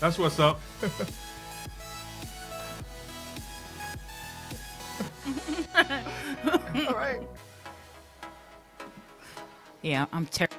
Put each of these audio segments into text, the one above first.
That's what's up. All right. Yeah, I'm terrible.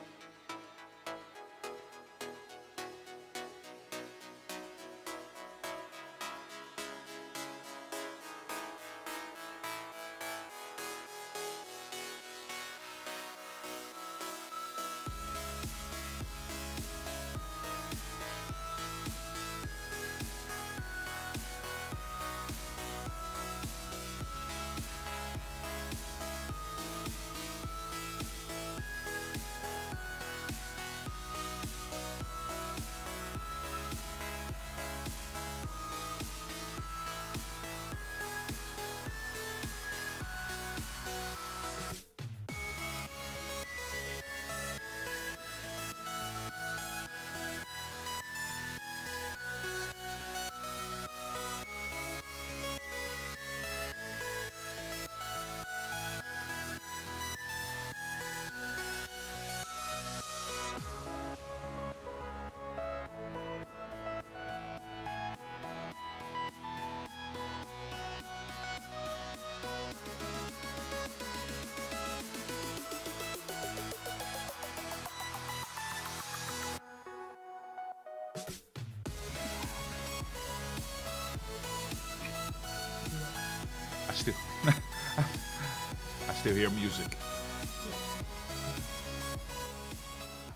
I still, I still hear music.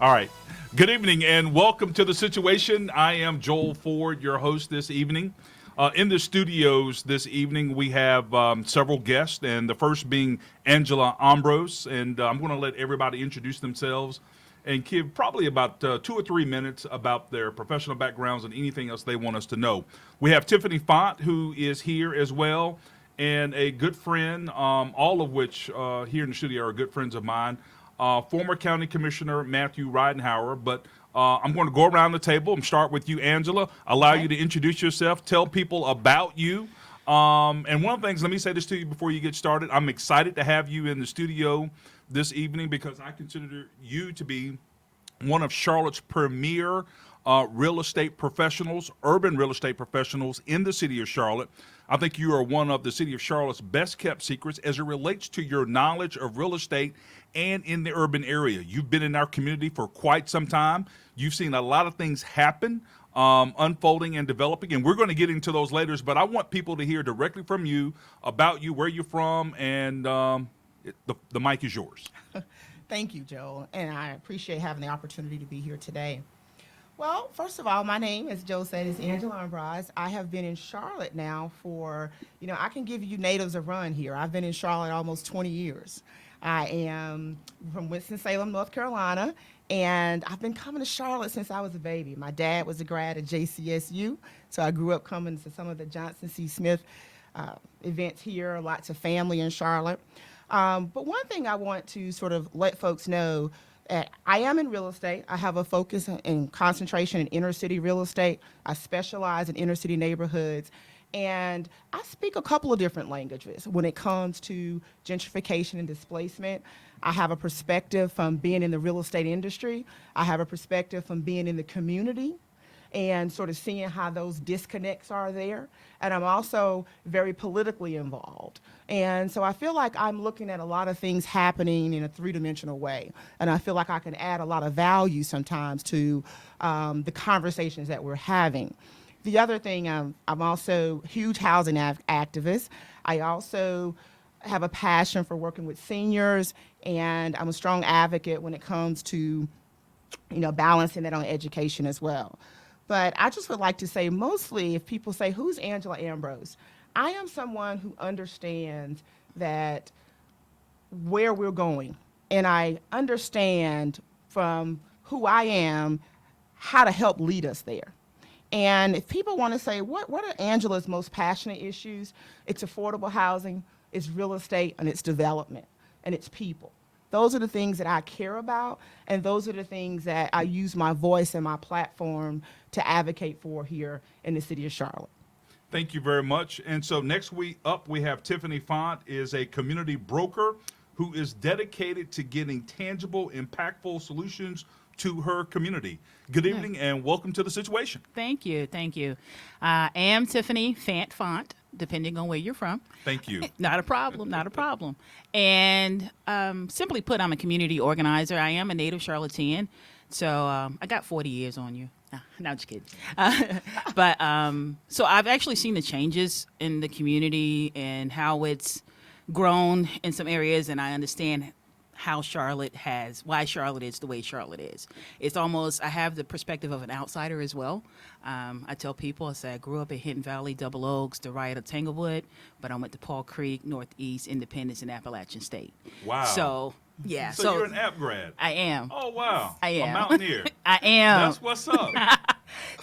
All right. Good evening and welcome to The Situation. I am Joel Ford, your host this evening. In the studios this evening, we have several guests, and the first being Angela Ambroise. And I'm going to let everybody introduce themselves and give probably about 2 or 3 minutes about their professional backgrounds and anything else they want us to know. We have Tiffany Fant, who is here as well, and a good friend, all of which here in the studio are good friends of mine. Former County Commissioner Matthew Ridenhour, but I'm going to go around the table and start with you, Angela. Allow you to introduce yourself, tell people about you. And one of the things, let me say this to you before you get started. I'm excited to have you in the studio this evening because I consider you to be one of Charlotte's premier real estate professionals, urban real estate professionals in the city of Charlotte. I think you are one of the city of Charlotte's best kept secrets as it relates to your knowledge of real estate and in the urban area. You've been in our community for quite some time. You've seen a lot of things happen, unfolding and developing, and we're going to get into those later. But I want people to hear directly from you about you, where you're from, and the mic is yours. Thank you, Joel, and I appreciate having the opportunity to be here today. Well, first of all, my name, as Joe said, is Angela Ambroise. I have been in Charlotte now for, I can give you natives a run here. I've been in Charlotte almost 20 years. I am from Winston-Salem, North Carolina, and I've been coming to Charlotte since I was a baby. My dad was a grad at JCSU, so I grew up coming to some of the Johnson C. Smith events here, lots of family in Charlotte. But one thing I want to sort of let folks know, I am in real estate. I have a focus and concentration in inner city real estate. I specialize in inner city neighborhoods. And I speak a couple of different languages when it comes to gentrification and displacement. I have a perspective from being in the real estate industry. I have a perspective from being in the community and sort of seeing how those disconnects are there. And I'm also very politically involved. And so I feel like I'm looking at a lot of things happening in a three-dimensional way. And I feel like I can add a lot of value sometimes to the conversations that we're having. The other thing, I'm also a huge housing activist. I also have a passion for working with seniors, and I'm a strong advocate when it comes to, balancing that on education as well. But I just would like to say, mostly, if people say, who's Angela Ambrose? I am someone who understands that where we're going, and I understand from who I am how to help lead us there. And if people want to say, what are Angela's most passionate issues? It's affordable housing, it's real estate, and it's development, and it's people. Those are the things that I care about, and those are the things that I use my voice and my platform to advocate for here in the city of Charlotte. Thank you very much. And so next week up, we have Tiffany Font, is a community broker who is dedicated to getting tangible, impactful solutions to her community. Good evening and welcome to The Situation. Thank you. Thank you. I am Tiffany Fant, depending on where you're from. Thank you. Not a problem. Not a problem. And simply put, I'm a community organizer. I am a native Charlottean. So I got 40 years on you. No, just kidding. But so I've actually seen the changes in the community and how it's grown in some areas, and I understand why Charlotte is the way Charlotte is. It's almost, I have the perspective of an outsider as well. I tell people, I say I grew up in Hinton Valley, Double Oaks, the Riot of Tanglewood, but I went to Paul Creek, Northeast, Independence, and Appalachian State. Wow. So, yeah. So you're an App grad. I am. Oh, wow. I am. A mountaineer. I am. That's what's up.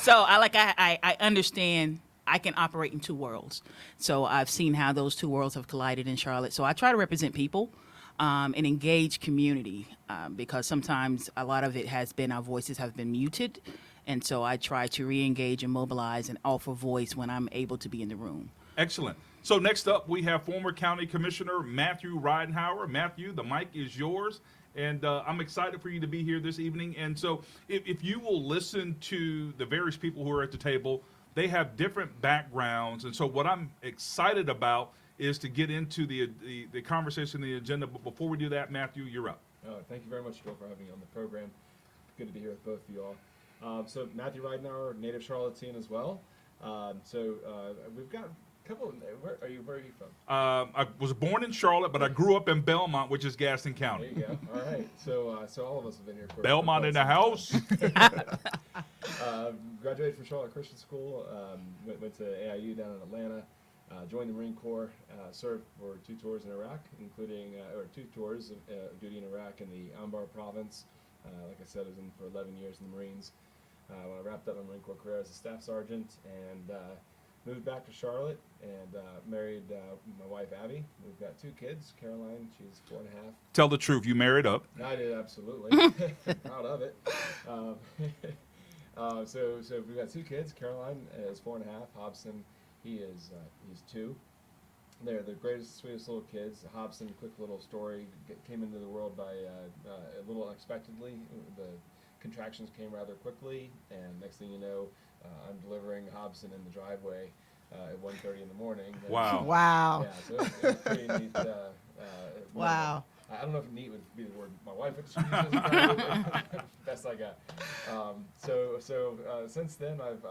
So I understand I can operate in two worlds. So I've seen how those two worlds have collided in Charlotte. So I try to represent people and engage community because sometimes a lot of it has been, our voices have been muted. And so I try to re-engage and mobilize and offer voice when I'm able to be in the room. Excellent. So next up, we have former County Commissioner Matthew Ridenhour. Matthew, the mic is yours. And I'm excited for you to be here this evening. And so if you will listen to the various people who are at the table, they have different backgrounds. And so what I'm excited about is to get into the conversation, the agenda. But before we do that, Matthew, you're up. Thank you very much, Joel, for having me on the program. Good to be here with both of you all. So Matthew Ridenhour, native Charlottean as well. We've got a couple. Where are you from? I was born in Charlotte, but I grew up in Belmont, which is Gaston County. There you go. All right. So all of us have been here. Belmont in the house. Graduated from Charlotte Christian School. Went to AIU down in Atlanta. Joined the Marine Corps. Served for 2 tours in Iraq, including 2 tours of duty in Iraq in the Ambroise province. Like I said, I was in for 11 years in the Marines. When I wrapped up my Marine Corps career as a staff sergeant and moved back to Charlotte and married my wife Abby. We've got 2 kids. Caroline, she's 4.5. Tell the truth, you married up. I did, absolutely. Proud of it. So we've got 2 kids. Caroline is 4.5. Hobson, he's 2. They're the greatest, sweetest little kids. Hobson, quick little story, came into the world by a little unexpectedly. The contractions came rather quickly, and next thing you know, I'm delivering Hobson in the driveway at 1:30 in the morning. Wow. Wow. Yeah, so it was pretty neat. Wow. I don't know if neat would be the word my wife would use. Best I got. Since then, I've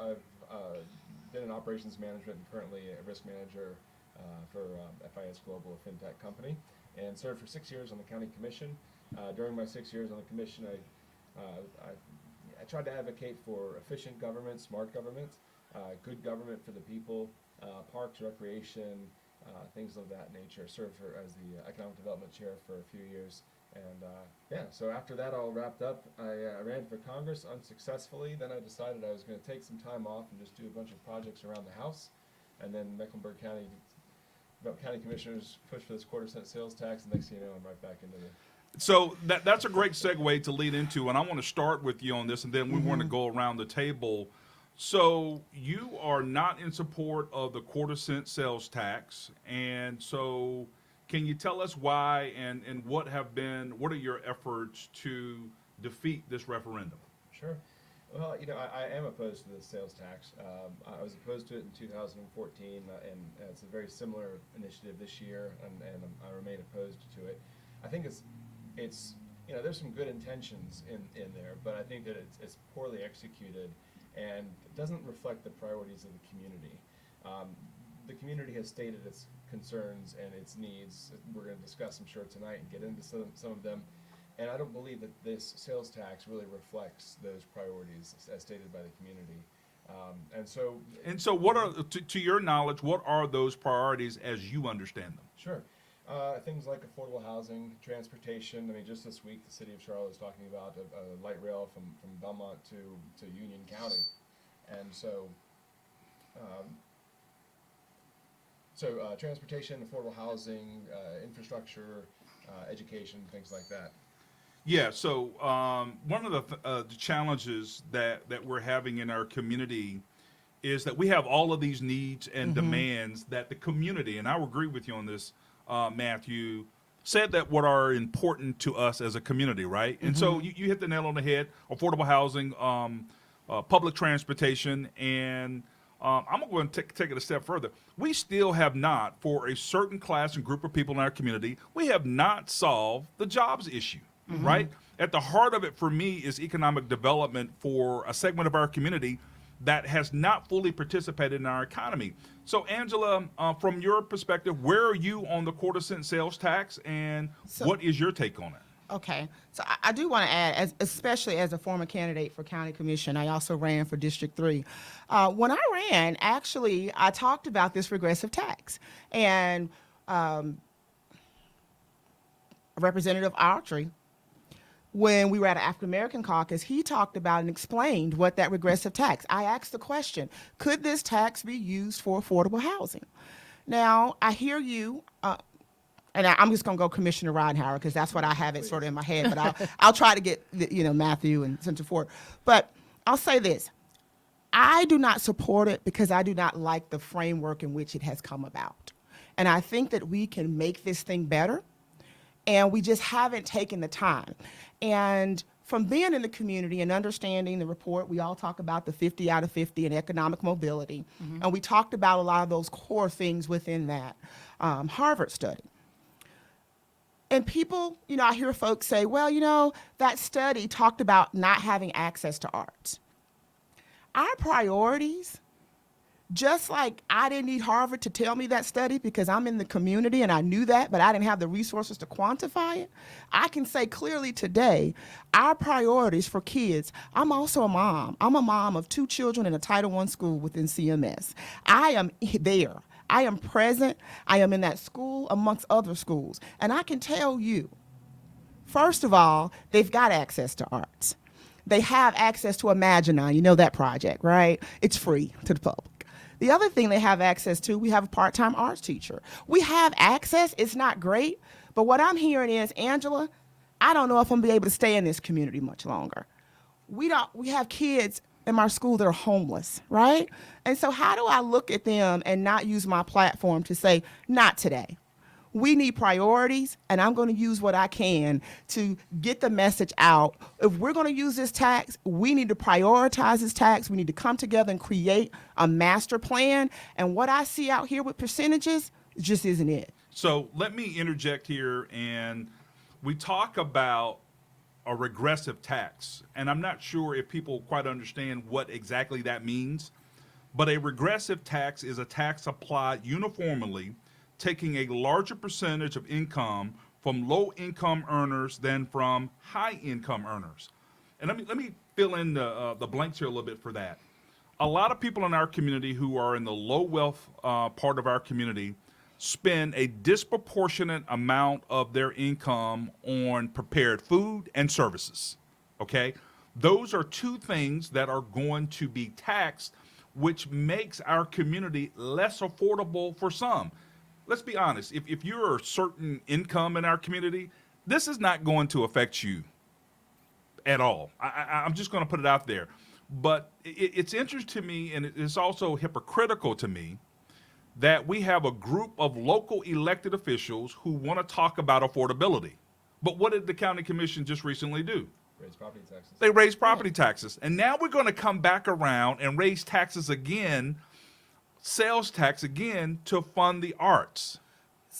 been in operations management and currently a risk manager for FIS Global, a fintech company, and served for 6 years on the county commission. During my 6 years on the commission, I tried to advocate for efficient government, smart government, good government for the people, parks, recreation, things of that nature. Served as the economic development chair for a few years. And so after that all wrapped up, I ran for Congress unsuccessfully. Then I decided I was going to take some time off and just do a bunch of projects around the house. And then Mecklenburg County commissioners pushed for this quarter-cent sales tax, and next thing you know, I'm right back into the... So that's a great segue to lead into, and I want to start with you on this, and then we want to go around the table. So you are not in support of the quarter-cent sales tax, and so can you tell us why and what are your efforts to defeat this referendum? Sure. Well, I am opposed to the sales tax. I was opposed to it in 2014, and it's a very similar initiative this year, and I remain opposed to it. I think it's there's some good intentions in there, but I think that it's poorly executed and it doesn't reflect the priorities of the community. The community has stated its concerns and its needs. We're going to discuss, I'm sure, tonight and get into some of them. And I don't believe that this sales tax really reflects those priorities as stated by the community. And so what are, to your knowledge, what are those priorities as you understand them? Sure. Things like affordable housing, transportation. I mean, just this week, the city of Charlotte is talking about a light rail from Belmont to Union County. And so transportation, affordable housing, infrastructure, education, things like that. Yeah, so one of the challenges that we're having in our community is that we have all of these needs and demands that the community, and I will agree with you on this, Matthew, said that what are important to us as a community, right? And so you hit the nail on the head: affordable housing, public transportation, and I'm going to take it a step further. We still have not, for a certain class and group of people in our community, we have not solved the jobs issue, right? At the heart of it for me is economic development for a segment of our community that has not fully participated in our economy. So, Angela, from your perspective, where are you on the quarter-cent sales tax, and what is your take on it? Okay, so I do want to add, especially as a former candidate for county commission, I also ran for District 3. When I ran, actually, I talked about this regressive tax. And Representative Autry, when we were at an African American caucus, he talked about and explained what that regressive tax. I asked the question, could this tax be used for affordable housing? Now, I hear you, and I'm just going to go Commissioner Ridenhour because that's what I have it sort of in my head, but I'll try to get, Matthew and Senator Ford. But I'll say this. I do not support it because I do not like the framework in which it has come about. And I think that we can make this thing better, and we just haven't taken the time. And from being in the community and understanding the report, we all talk about the 50 out of 50 and economic mobility. And we talked about a lot of those core things within that Harvard study. And people, I hear folks say, well, that study talked about not having access to arts. Our priorities, just like I didn't need Harvard to tell me that study because I'm in the community and I knew that, but I didn't have the resources to quantify it. I can say clearly today, our priorities for kids, I'm also a mom. I'm a mom of 2 children in a Title I school within CMS. I am there. I am present. I am in that school amongst other schools. And I can tell you, first of all, they've got access to arts. They have access to Imaginon, that project, right? It's free to the public. The other thing they have access to, we have a part-time arts teacher. We have access. It's not great. But what I'm hearing is, Angela, I don't know if I'm going to be able to stay in this community much longer. We have kids in my school that are homeless, right? And so how do I look at them and not use my platform to say, not today? We need priorities, and I'm going to use what I can to get the message out. If we're going to use this tax, we need to prioritize this tax. We need to come together and create a master plan. And what I see out here with percentages just isn't it. So let me interject here, and we talk about a regressive tax, and I'm not sure if people quite understand what exactly that means, but a regressive tax is a tax applied uniformly, taking a larger percentage of income from low-income earners than from high-income earners. And let me fill in the blanks here a little bit for that. A lot of people in our community who are in the low-wealth part of our community spend a disproportionate amount of their income on prepared food and services, okay? Those are 2 things that are going to be taxed, which makes our community less affordable for some. Let's be honest, if you're a certain income in our community, this is not going to affect you at all. I'm just going to put it out there. But it's interesting to me, and it's also hypocritical to me, that we have a group of local elected officials who want to talk about affordability. But what did the county commission just recently do? Raise property taxes. They raised property taxes. And now we're going to come back around and raise taxes again, sales tax again, to fund the arts.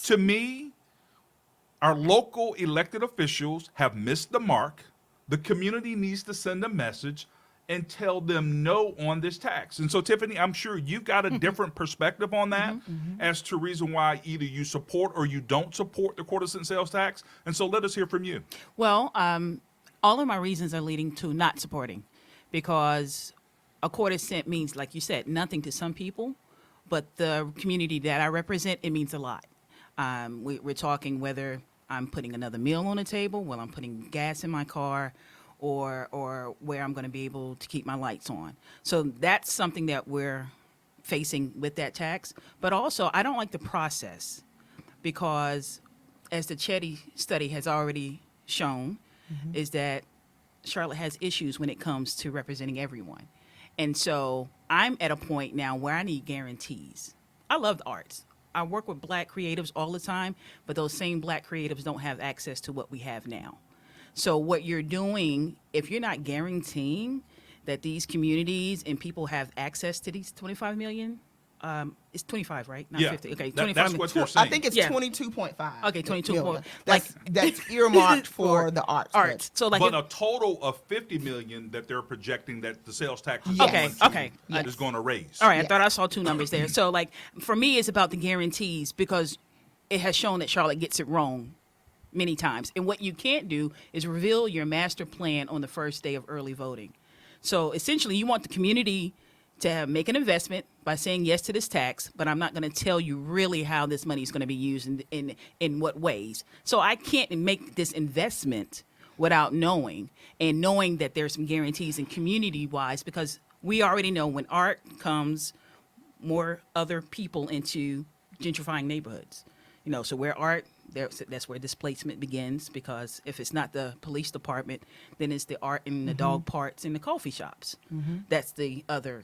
To me, our local elected officials have missed the mark. The community needs to send a message and tell them no on this tax. And so, Tiffany, I'm sure you've got a different perspective on that as to reason why either you support or you don't support the quarter-cent sales tax. And so let us hear from you. Well, all of my reasons are leading to not supporting, because a quarter cent means, like you said, nothing to some people, but the community that I represent, it means a lot. We're talking whether I'm putting another meal on the table, whether I'm putting gas in my car, or where I'm going to be able to keep my lights on. So that's something that we're facing with that tax. But also, I don't like the process, because as the Chetty study has already shown, is that Charlotte has issues when it comes to representing everyone. And so I'm at a point now where I need guarantees. I love the arts. I work with black creatives all the time, but those same black creatives don't have access to what we have now. So what you're doing, if you're not guaranteeing that these communities and people have access to these 25 million, it's 25, right? Not 50. Okay, 25 that's million. what they're saying. I think it's Yeah. 22.5. Okay, 22 million. point- That's earmarked for the arts. Arts. So like, but a total of 50 million that they're projecting that the sales tax is Yes. is going to raise. all right, Yes. I thought I saw two numbers there. So like, for me, it's about the guarantees because it has shown that Charlotte gets it wrong many times. And what you can't do is reveal your master plan on the first day of early voting. So essentially, you want the community to make an investment by saying yes to this tax, but I'm not going to tell you really how this money is going to be used in what ways. So I can't make this investment without knowing that there's some guarantees and community-wise, because we already know when art comes, more other people into gentrifying neighborhoods. You know, so where art, that's where displacement begins, because if it's not the police department, then it's the art and the dog parks and the coffee shops. That's the other.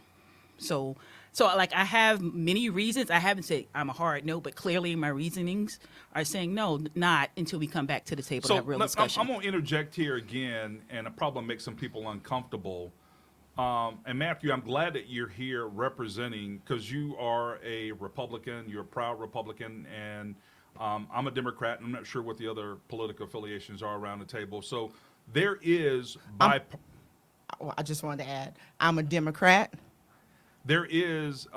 So like, I have many reasons. I haven't said I'm a hard no, but clearly my reasonings are saying no, not until we come back to the table to have real discussion. I'm going to interject here again, and it probably make some people uncomfortable. And Matthew, I'm glad that you're here representing, because you are a Republican, you're a proud Republican, and I'm a Democrat, and I'm not sure what the other political affiliations are around the table. So there is, I just wanted to add, I'm a Democrat. there is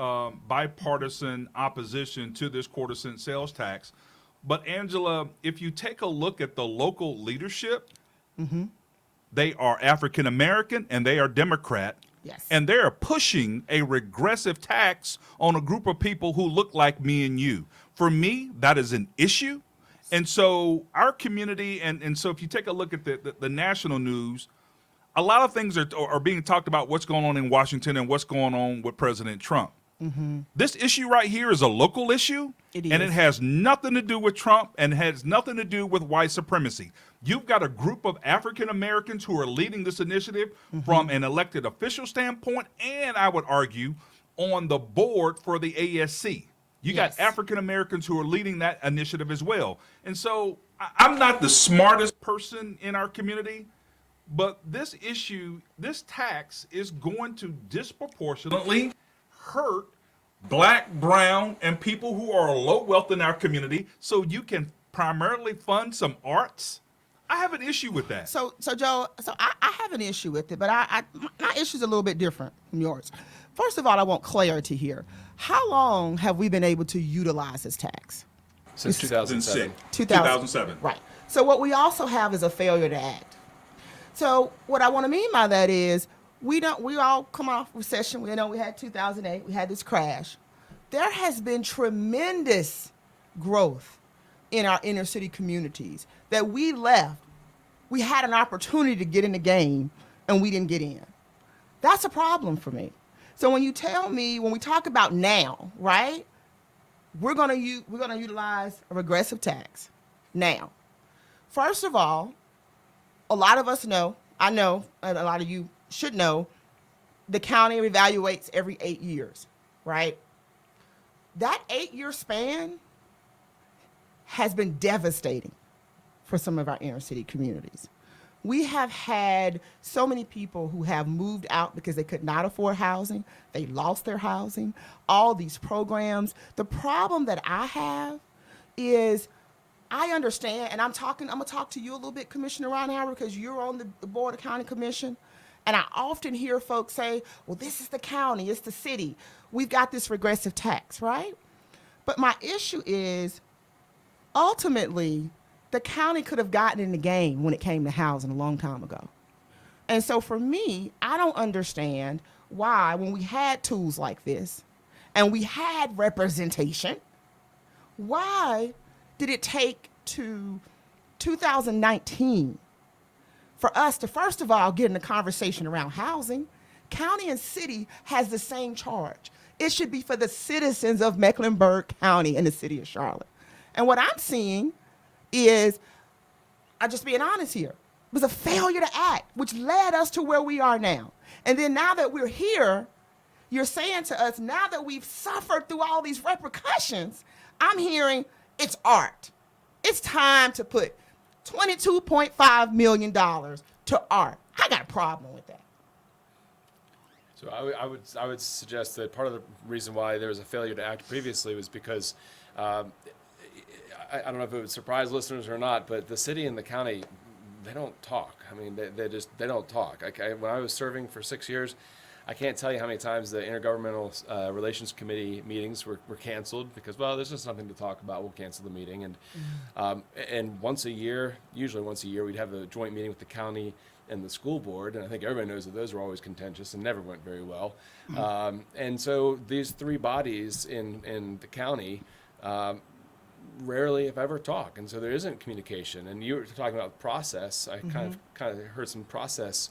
bipartisan opposition to this quarter-cent sales tax. But Angela, if you take a look at the local leadership, they are African American and they are Democrat. Yes. And they're pushing a regressive tax on a group of people who look like me and you. For me, that is an issue. And so our community, and so if you take a look at the national news, a lot of things are being talked about what's going on in Washington and what's going on with President Trump. This issue right here is a local issue, and it has nothing to do with Trump and has nothing to do with white supremacy. You've got a group of African Americans who are leading this initiative from an elected official standpoint, and I would argue on the board for the ASC. You got African Americans who are leading that initiative as well. And so I'm not the smartest person in our community, but this issue, this tax is going to disproportionately hurt black, brown, and people who are low wealth in our community, so you can primarily fund some arts. I have an issue with that. So Joe, I have an issue with it, but my issue's a little bit different from yours. First of all, I want clarity here. How long have we been able to utilize this tax? Since 2007. 2007. Right. So what we also have is a failure to act. So what I want to mean by that is we all come off recession. We know we had 2008. We had this crash. There has been tremendous growth in our inner city communities that we left. We had an opportunity to get in the game and we didn't get in. That's a problem for me. So when you tell me, when we talk about now, right, we're gonna utilize a regressive tax now. First of all, a lot of us know, I know, and a lot of you should know, the county evaluates every 8 years, right? That 8-year span has been devastating for some of our inner city communities. We have had so many people who have moved out because they could not afford housing. They lost their housing, all these programs. The problem that I have is I understand, and I'm gonna talk to you a little bit, Commissioner Ridenhour, because you're on the Board of County Commission. And I often hear folks say, well, this is the county, it's the city. We've got this regressive tax, right? But my issue is, ultimately, the county could have gotten in the game when it came to housing a long time ago. And so for me, I don't understand why, when we had tools like this and we had representation, why did it take to 2019 for us to, first of all, get in the conversation around housing? County and city has the same charge. It should be for the citizens of Mecklenburg County and the city of Charlotte. And what I'm seeing is, I'm just being honest here, it was a failure to act, which led us to where we are now. And then now that we're here, you're saying to us, now that we've suffered through all these repercussions, I'm hearing it's art. It's time to put $22.5 million to art. I got a problem with that. So I would suggest that part of the reason why there was a failure to act previously was because I don't know if it would surprise listeners or not, but the city and the county, they don't talk. I mean, they don't talk. When I was serving for 6 years, I can't tell you how many times the Intergovernmental Relations Committee meetings were canceled because, well, there's just nothing to talk about. We'll cancel the meeting. And once a year, usually once a year, we'd have a joint meeting with the county and the school board. And I think everybody knows that those were always contentious and never went very well. And so these three bodies in the county rarely, if ever, talk. And so there isn't communication. And you were talking about process. I kind of heard some process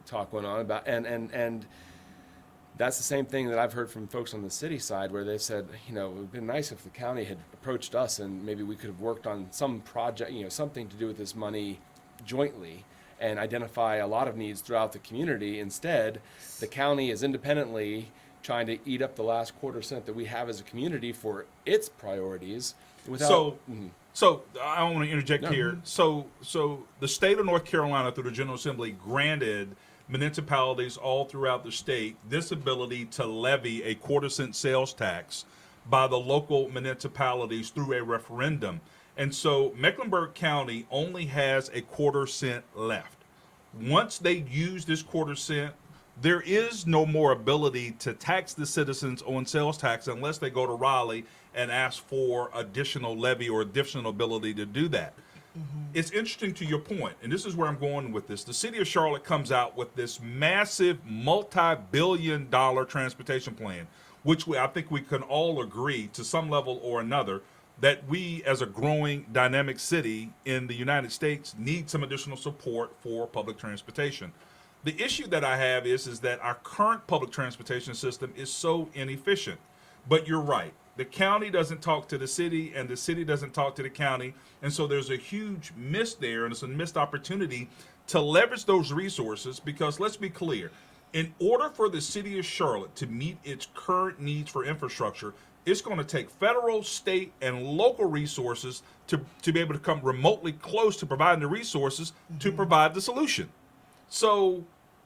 talk going on about, and that's the same thing that I've heard from folks on the city side where they said, it would have been nice if the county had approached us and maybe we could have worked on some project, something to do with this money jointly and identify a lot of needs throughout the community. Instead, the county is independently trying to eat up the last quarter cent that we have as a community for its priorities without... So I want to interject here. So the state of North Carolina through the General Assembly granted municipalities all throughout the state this ability to levy a quarter-cent sales tax by the local municipalities through a referendum. And so Mecklenburg County only has a quarter cent left. Once they use this quarter cent, there is no more ability to tax the citizens on sales tax unless they go to Raleigh and ask for additional levy or additional ability to do that. It's interesting to your point, and this is where I'm going with this. The city of Charlotte comes out with this massive multi-billion-dollar transportation plan, which I think we can all agree to some level or another that we as a growing dynamic city in the United States need some additional support for public transportation. The issue that I have is that our current public transportation system is so inefficient. But you're right. The county doesn't talk to the city and the city doesn't talk to the county. And so there's a huge miss there and it's a missed opportunity to leverage those resources because let's be clear, in order for the city of Charlotte to meet its current needs for infrastructure, it's going to take federal, state, and local resources to be able to come remotely close to providing the resources to provide the solution. So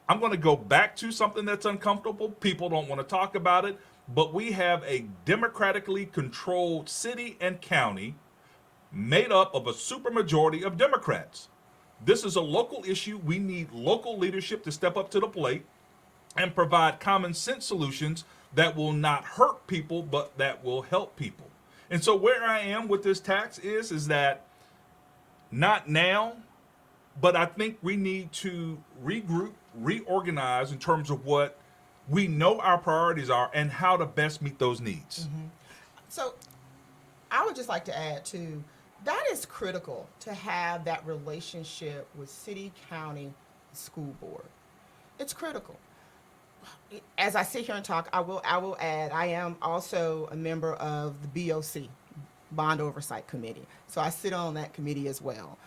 I'm going to go back to something that's uncomfortable. People don't want to talk about it. But we have a democratically controlled city and county made up of a supermajority of Democrats. This is a local issue. We need local leadership to step up to the plate and provide common sense solutions that will not hurt people, but that will help people. And so where I am with this tax is that not now, but I think we need to regroup, reorganize in terms of what we know our priorities are and how to best meet those needs. So I would just like to add too, that is critical to have that relationship with city, county, school board. It's critical. As I sit here and talk, I will add, I am also a member of the BOC, Bond Oversight Committee. So I sit on that committee as well.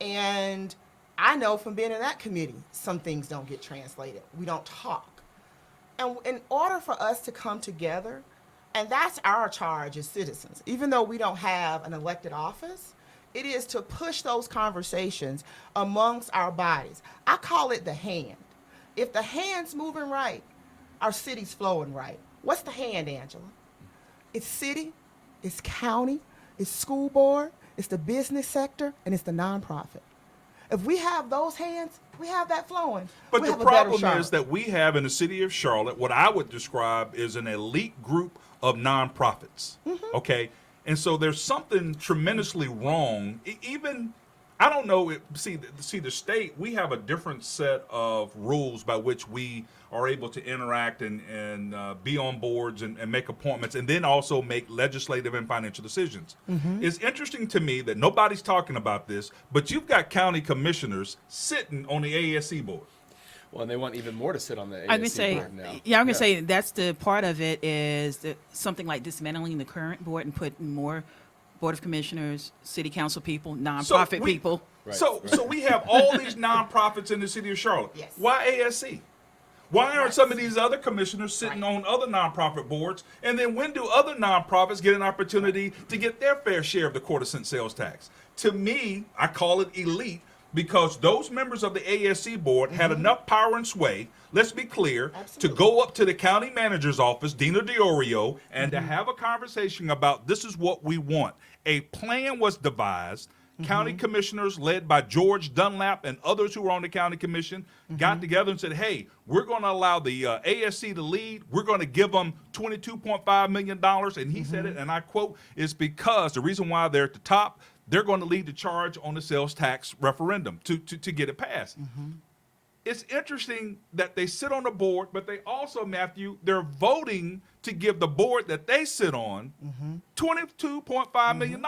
And I know from being in that committee, some things don't get translated. We don't talk. And in order for us to come together, and that's our charge as citizens, even though we don't have an elected office, it is to push those conversations amongst our bodies. I call it the hand. If the hand's moving right, our city's flowing right. What's the hand, Angela? It's city, it's county, it's school board, it's the business sector, and it's the nonprofit. If we have those hands, we have that flowing. But the problem is that we have in the city of Charlotte what I would describe is an elite group of nonprofits. Okay? And so there's something tremendously wrong. Even, I don't know, see the state, we have a different set of rules by which we are able to interact and be on boards and make appointments and then also make legislative and financial decisions. It's interesting to me that nobody's talking about this, but you've got county commissioners sitting on the ASC board. Well, and they want even more to sit on the I'm gonna ASC say, board now. yeah, I'm gonna say that's the part of it is that something like dismantling the current board and putting more board of commissioners, city council people, nonprofit people. So we have all these nonprofits in the city of Charlotte. Yes. Why ASC? Why aren't some of these other commissioners sitting on other nonprofit boards? And then when do other nonprofits get an opportunity to get their fair share of the quarter-cent sales tax? To me, I call it elite because those members of the ASC board had enough power and sway, let's be clear, to go up to the county manager's office, Dina DiOrio, and to have a conversation about this is what we want. A plan was devised. County commissioners led by George Dunlap and others who were on the county commission got together and said, hey, we're going to allow the ASC to lead. We're going to give them $22.5 million. And he said it, and I quote, is because the reason why they're at the top, they're going to lead the charge on the sales tax referendum to get it passed. It's interesting that they sit on the board, but they also, Matthew, they're voting to give the board that they sit on $22.5 million.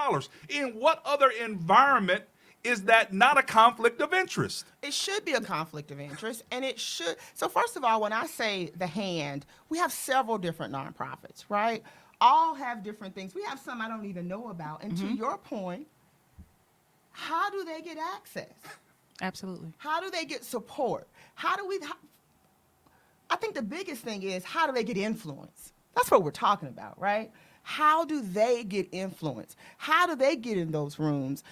In what other environment is that not a conflict of interest? It should be a conflict of interest, and it should. So first of all, when I say the hand, we have several different nonprofits, right? All have different things. We have some I don't even know about. And to your point, how do they get access? Absolutely. How do they get support? I think the biggest thing is, how do they get influence? That's what we're talking about, right? How do they get influence? How do they get in those rooms?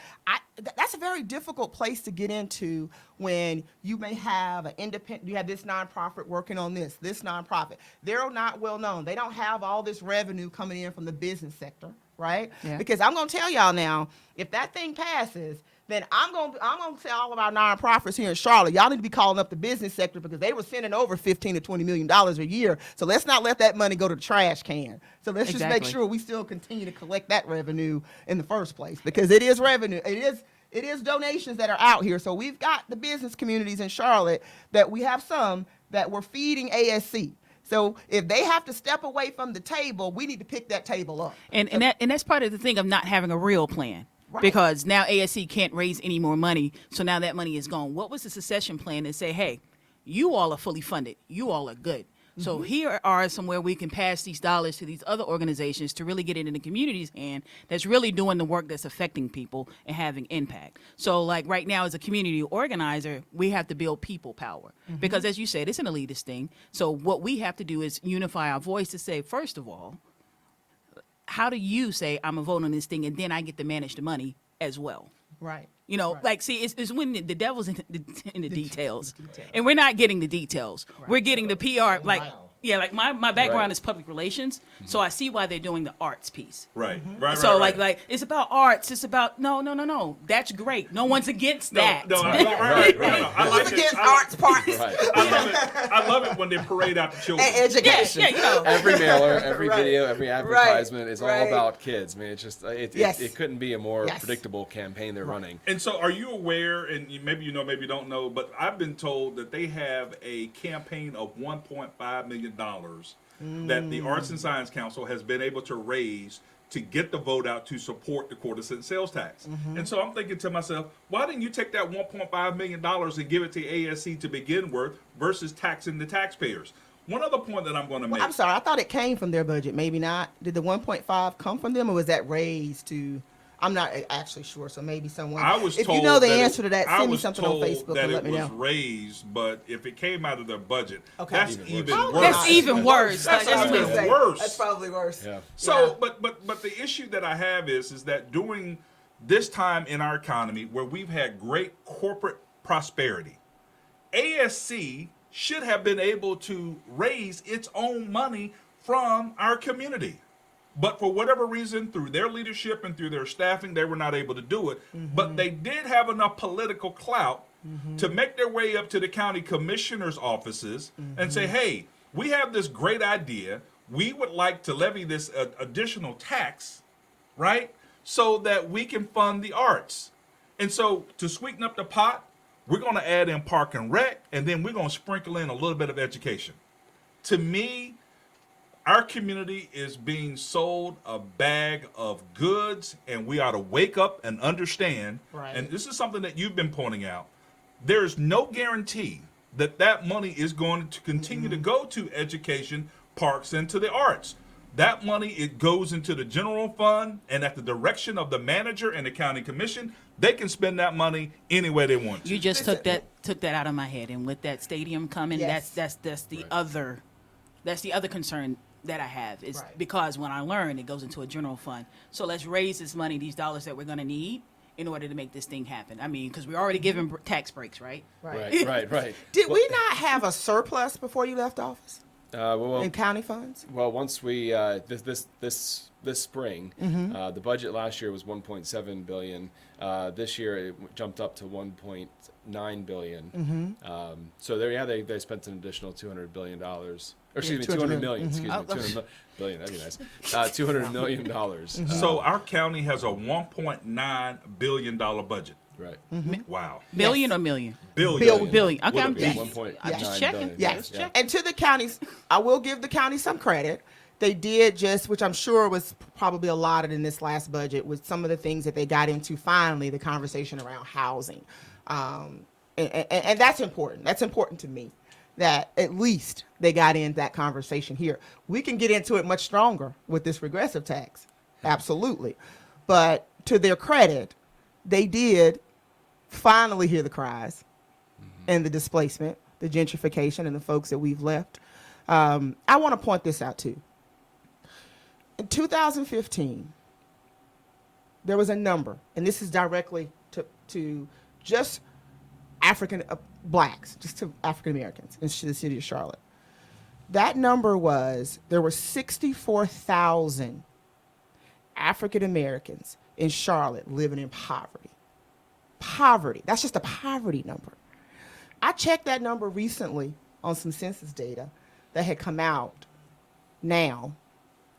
That's a very difficult place to get into when you may have an independent, you have this nonprofit working on this nonprofit. They're not well known. They don't have all this revenue coming in from the business sector, right? Yeah. Because I'm going to tell y'all now, if that thing passes, then I'm gonna tell all of our nonprofits here in Charlotte, y'all need to be calling up the business sector because they were sending over $15 to $20 million a year. So let's not let that money go to the trash can. So let's just make sure we still continue to collect that revenue in the first place, because it is revenue. It is donations that are out here. So we've got the business communities in Charlotte that we have some that we're feeding ASC. So if they have to step away from the table, we need to pick that table up. And that's part of the thing of not having a real plan. Right. Because now ASC can't raise any more money, so now that money is gone. What was the succession plan to say, hey, you all are fully funded, you all are good. So here are somewhere we can pass these dollars to these other organizations to really get it in the community's hand that's really doing the work that's affecting people and having impact. So like right now as a community organizer, we have to build people power. Because as you said, it's an elitist thing. So what we have to do is unify our voice to say, first of all, how do you say I'm a vote on this thing and then I get to manage the money as well? Right. You know, like, see, it's when the devil's in the details. And we're not getting the details. Right. We're getting the PR, like, yeah, like my background is public relations, so I see why they're doing the arts piece. Right, right. So like it's about arts. It's about no. That's great. No one's against that. No, right. I like against arts parties. Right. I love it when they parade out the children. And education. Yeah, you know. Every mailer, every video, every advertisement is all about kids. I mean, it's just it couldn't be a more predictable campaign they're running. And so, are you aware? And maybe you know, maybe you don't know, but I've been told that they have a campaign of $1.5 million that the Arts and Science Council has been able to raise to get the vote out to support the quarter-cent sales tax. And so I'm thinking to myself, why didn't you take that $1.5 million and give it to ASC to begin with versus taxing the taxpayers? One other point that I'm going to make. I'm sorry, I thought it came from their budget. Maybe not. Did the 1.5 come from them, or was that raised to? I'm not actually sure, so maybe someone. I was if told you know the that answer to that, send me something on Facebook that and let me know. it was raised, but if it came out of their budget, okay. that's even worse. That's even worse. That's even worse. That's probably worse. Yeah. So, but the issue that I have is that during this time in our economy where we've had great corporate prosperity, ASC should have been able to raise its own money from our community. But for whatever reason, through their leadership and through their staffing, they were not able to do it. But they did have enough political clout to make their way up to the county commissioner's offices and say, hey, we have this great idea. We would like to levy this additional tax, right, so that we can fund the arts. And so to sweeten up the pot, we're going to add in park and rec, and then we're going to sprinkle in a little bit of education. To me, our community is being sold a bag of goods, and we ought to wake up and understand, and this is something that you've been pointing out, there's no guarantee that that money is going to continue to go to education, parks, and to the arts. That money, it goes into the general fund, and at the direction of the manager and the county commission, they can spend that money any way they want to. You just took that out of my head, and with that stadium coming, Yes. that's the Right. other concern that I have is Right. because when I learn, it goes into a general fund. So let's raise this money, these dollars that we're going to need in order to make this thing happen. I mean, because we're already giving tax breaks, right? Right. Did we not have a surplus before you left office in county funds? Well, once we this spring, the budget last year was 1.7 billion. This year it jumped up to 1.9 billion. So they spent an additional $200 billion. Or excuse me, 200 million. Excuse me, 200 billion. That'd be nice. $200 million. So our county has a $1.9 billion budget. Right. Wow. Billion or million? Billion. Billion. Okay, With a I'm B. just 1.9 I'm just checking. billion. Yes. Yeah. And to the counties, I will give the county some credit. They did just, which I'm sure was probably allotted in this last budget, with some of the things that they got into finally, the conversation around housing. And that's important. That's important to me, that at least they got in that conversation here. We can get into it much stronger with this regressive tax. Absolutely. But to their credit, they did finally hear the cries and the displacement, the gentrification, and the folks that we've left. I want to point this out too. In 2015, there was a number, and this is directly to just African blacks, just to African Americans in the city of Charlotte. That number was, there were 64,000 African Americans in Charlotte living in poverty. Poverty. That's just a poverty number. I checked that number recently on some census data that had come out now.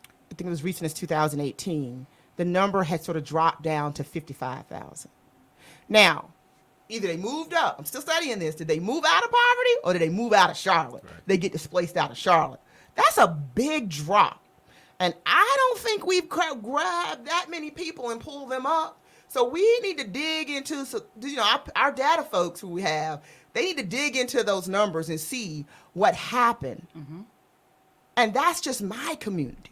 I think it was recent as 2018. The number had sort of dropped down to 55,000. Now, either they moved up. I'm still studying this. Did they move out of poverty or did they move out of Charlotte? Right. They get displaced out of Charlotte. That's a big drop. And I don't think we've grabbed that many people and pulled them up. So we need to dig into, our data folks who we have, they need to dig into those numbers and see what happened. And that's just my community.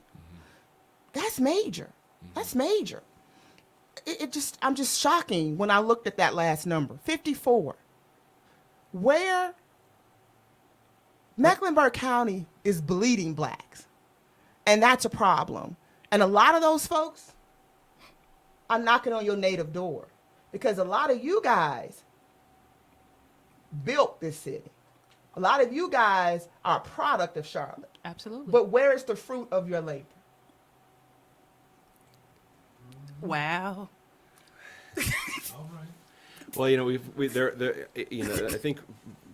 That's major. That's major. I'm just shocking when I looked at that last number, 54. Where Mecklenburg County is bleeding blacks. And that's a problem. And a lot of those folks are knocking on your native door because a lot of you guys built this city. A lot of you guys are a product of Charlotte. Absolutely. But where is the fruit of your labor? Wow. Well, I think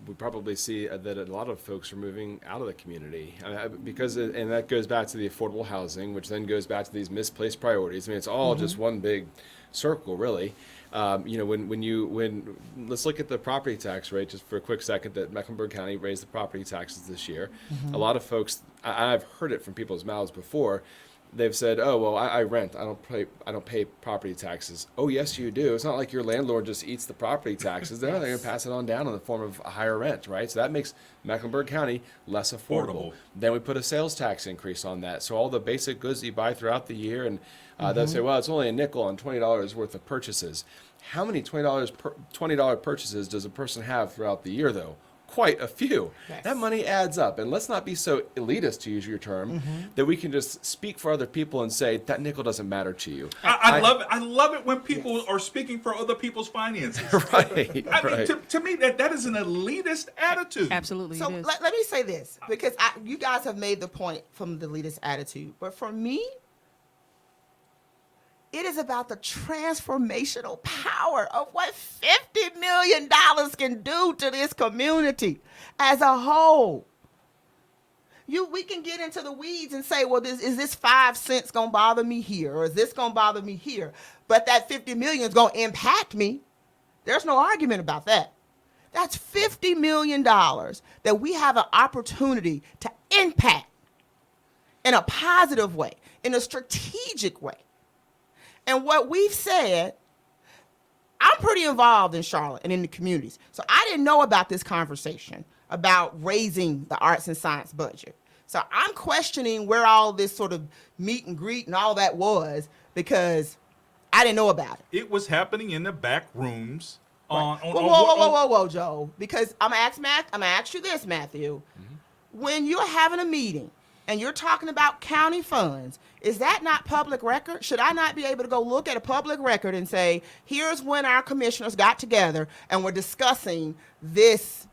we probably see that a lot of folks are moving out of the community and that goes back to the affordable housing, which then goes back to these misplaced priorities. I mean, it's all just one big circle, really. When let's look at the property tax rate just for a quick second. That Mecklenburg County raised the property taxes this year. A lot of folks, I've heard it from people's mouths before. They've said, "Oh, well, I rent. I don't pay property taxes." Oh, yes, you do. It's not like your landlord just eats the property taxes. They're going to pass it on down in the form of a higher rent, right? So that makes Mecklenburg County less affordable. Then we put a sales tax increase on that. So all the basic goods that you buy throughout the year, and they'll say, "Well, it's only a nickel on $20 worth of purchases." How many $20 purchases does a person have throughout the year, though? Quite a few. Yes. That money adds up. And let's not be so elitist, to use your term, that we can just speak for other people and say that nickel doesn't matter to you. I love it. I love it when people are speaking for other people's finances. Right. I mean, to me, that is an elitist attitude. Absolutely. So it is. let me say this, because you guys have made the point from the elitist attitude. But for me, it is about the transformational power of what $50 million can do to this community as a whole. We can get into the weeds and say, well, is this 5 cents going to bother me here? Or is this going to bother me here? But that $50 million is going to impact me. There's no argument about that. That's $50 million that we have an opportunity to impact in a positive way, in a strategic way. And what we've said, I'm pretty involved in Charlotte and in the communities. So I didn't know about this conversation about raising the arts and science budget. So I'm questioning where all this sort of meet and greet and all that was, because I didn't know about it. It was happening in the back rooms. On Whoa, Joe. Because I'm gonna ask you this, Matthew. When you're having a meeting and you're talking about county funds, is that not public record? Should I not be able to go look at a public record and say, here's when our commissioners got together and we're discussing this?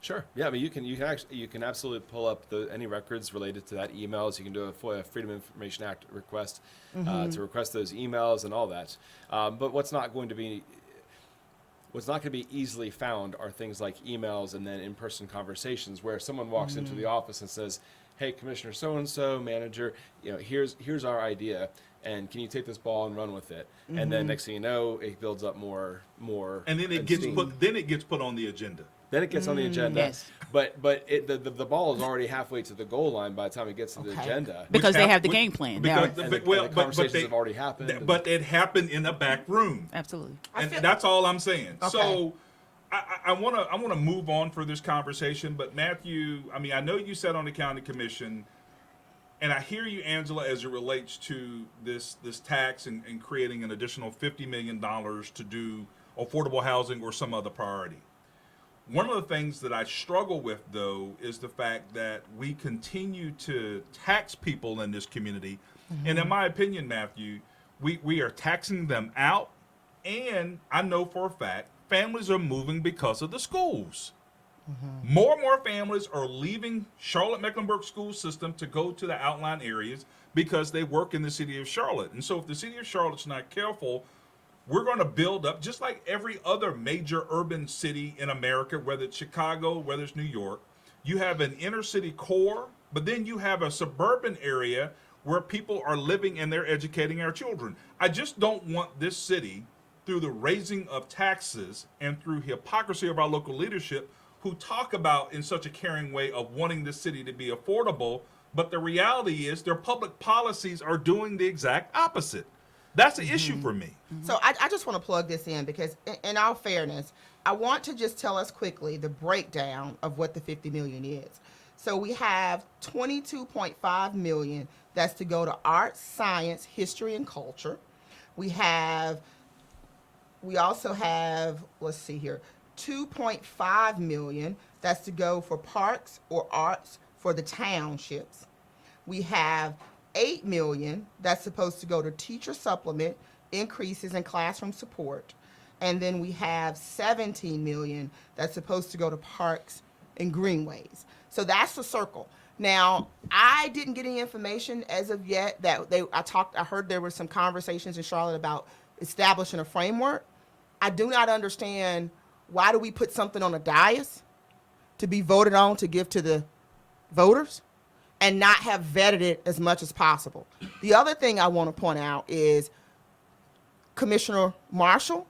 Sure. Yeah, I mean, you can absolutely pull up any records related to that, emails. You can do a FOIA, Freedom of Information Act request to request those emails and all that. But what's not going to be easily found are things like emails and then in-person conversations where someone walks into the office and says, "Hey, Commissioner so-and-so, manager, here's our idea, and can you take this ball and run with it?" And then next thing you know, it builds up more. And then it gets put on the agenda. Then it gets on the agenda. Yes. But the ball is already halfway to the goal line by the time it gets to the agenda. Because they have the game plan. The conversations have already happened. But it happened in a back room. Absolutely. And that's all I'm saying. Okay. So I want to move on for this conversation. But Matthew, I mean, I know you sat on the county commission, and I hear you, Angela, as it relates to this tax and creating an additional $50 million to do affordable housing or some other priority. One of the things that I struggle with, though, is the fact that we continue to tax people in this community. And in my opinion, Matthew, we are taxing them out. And I know for a fact, families are moving because of the schools. More and more families are leaving Charlotte-Mecklenburg school system to go to the outlying areas because they work in the city of Charlotte. And so if the city of Charlotte's not careful, we're going to build up, just like every other major urban city in America, whether it's Chicago, whether it's New York, you have an inner city core, but then you have a suburban area where people are living and they're educating our children. I just don't want this city, through the raising of taxes and through hypocrisy of our local leadership, who talk about in such a caring way of wanting this city to be affordable, but the reality is their public policies are doing the exact opposite. That's an issue for me. So I just want to plug this in because, in all fairness, I want to just tell us quickly the breakdown of what the $50 million is. So we have $22.5 million that's to go to arts, science, history, and culture. We also have, let's see here, $2.5 million that's to go for parks or arts for the townships. We have $8 million that's supposed to go to teacher supplement, increases in classroom support. And then we have $17 million that's supposed to go to parks and greenways. So that's the circle. Now, I didn't get any information as of yet that I heard there were some conversations in Charlotte about establishing a framework. I do not understand, why do we put something on a dais to be voted on to give to the voters and not have vetted it as much as possible? The other thing I want to point out is Commissioner Marshall,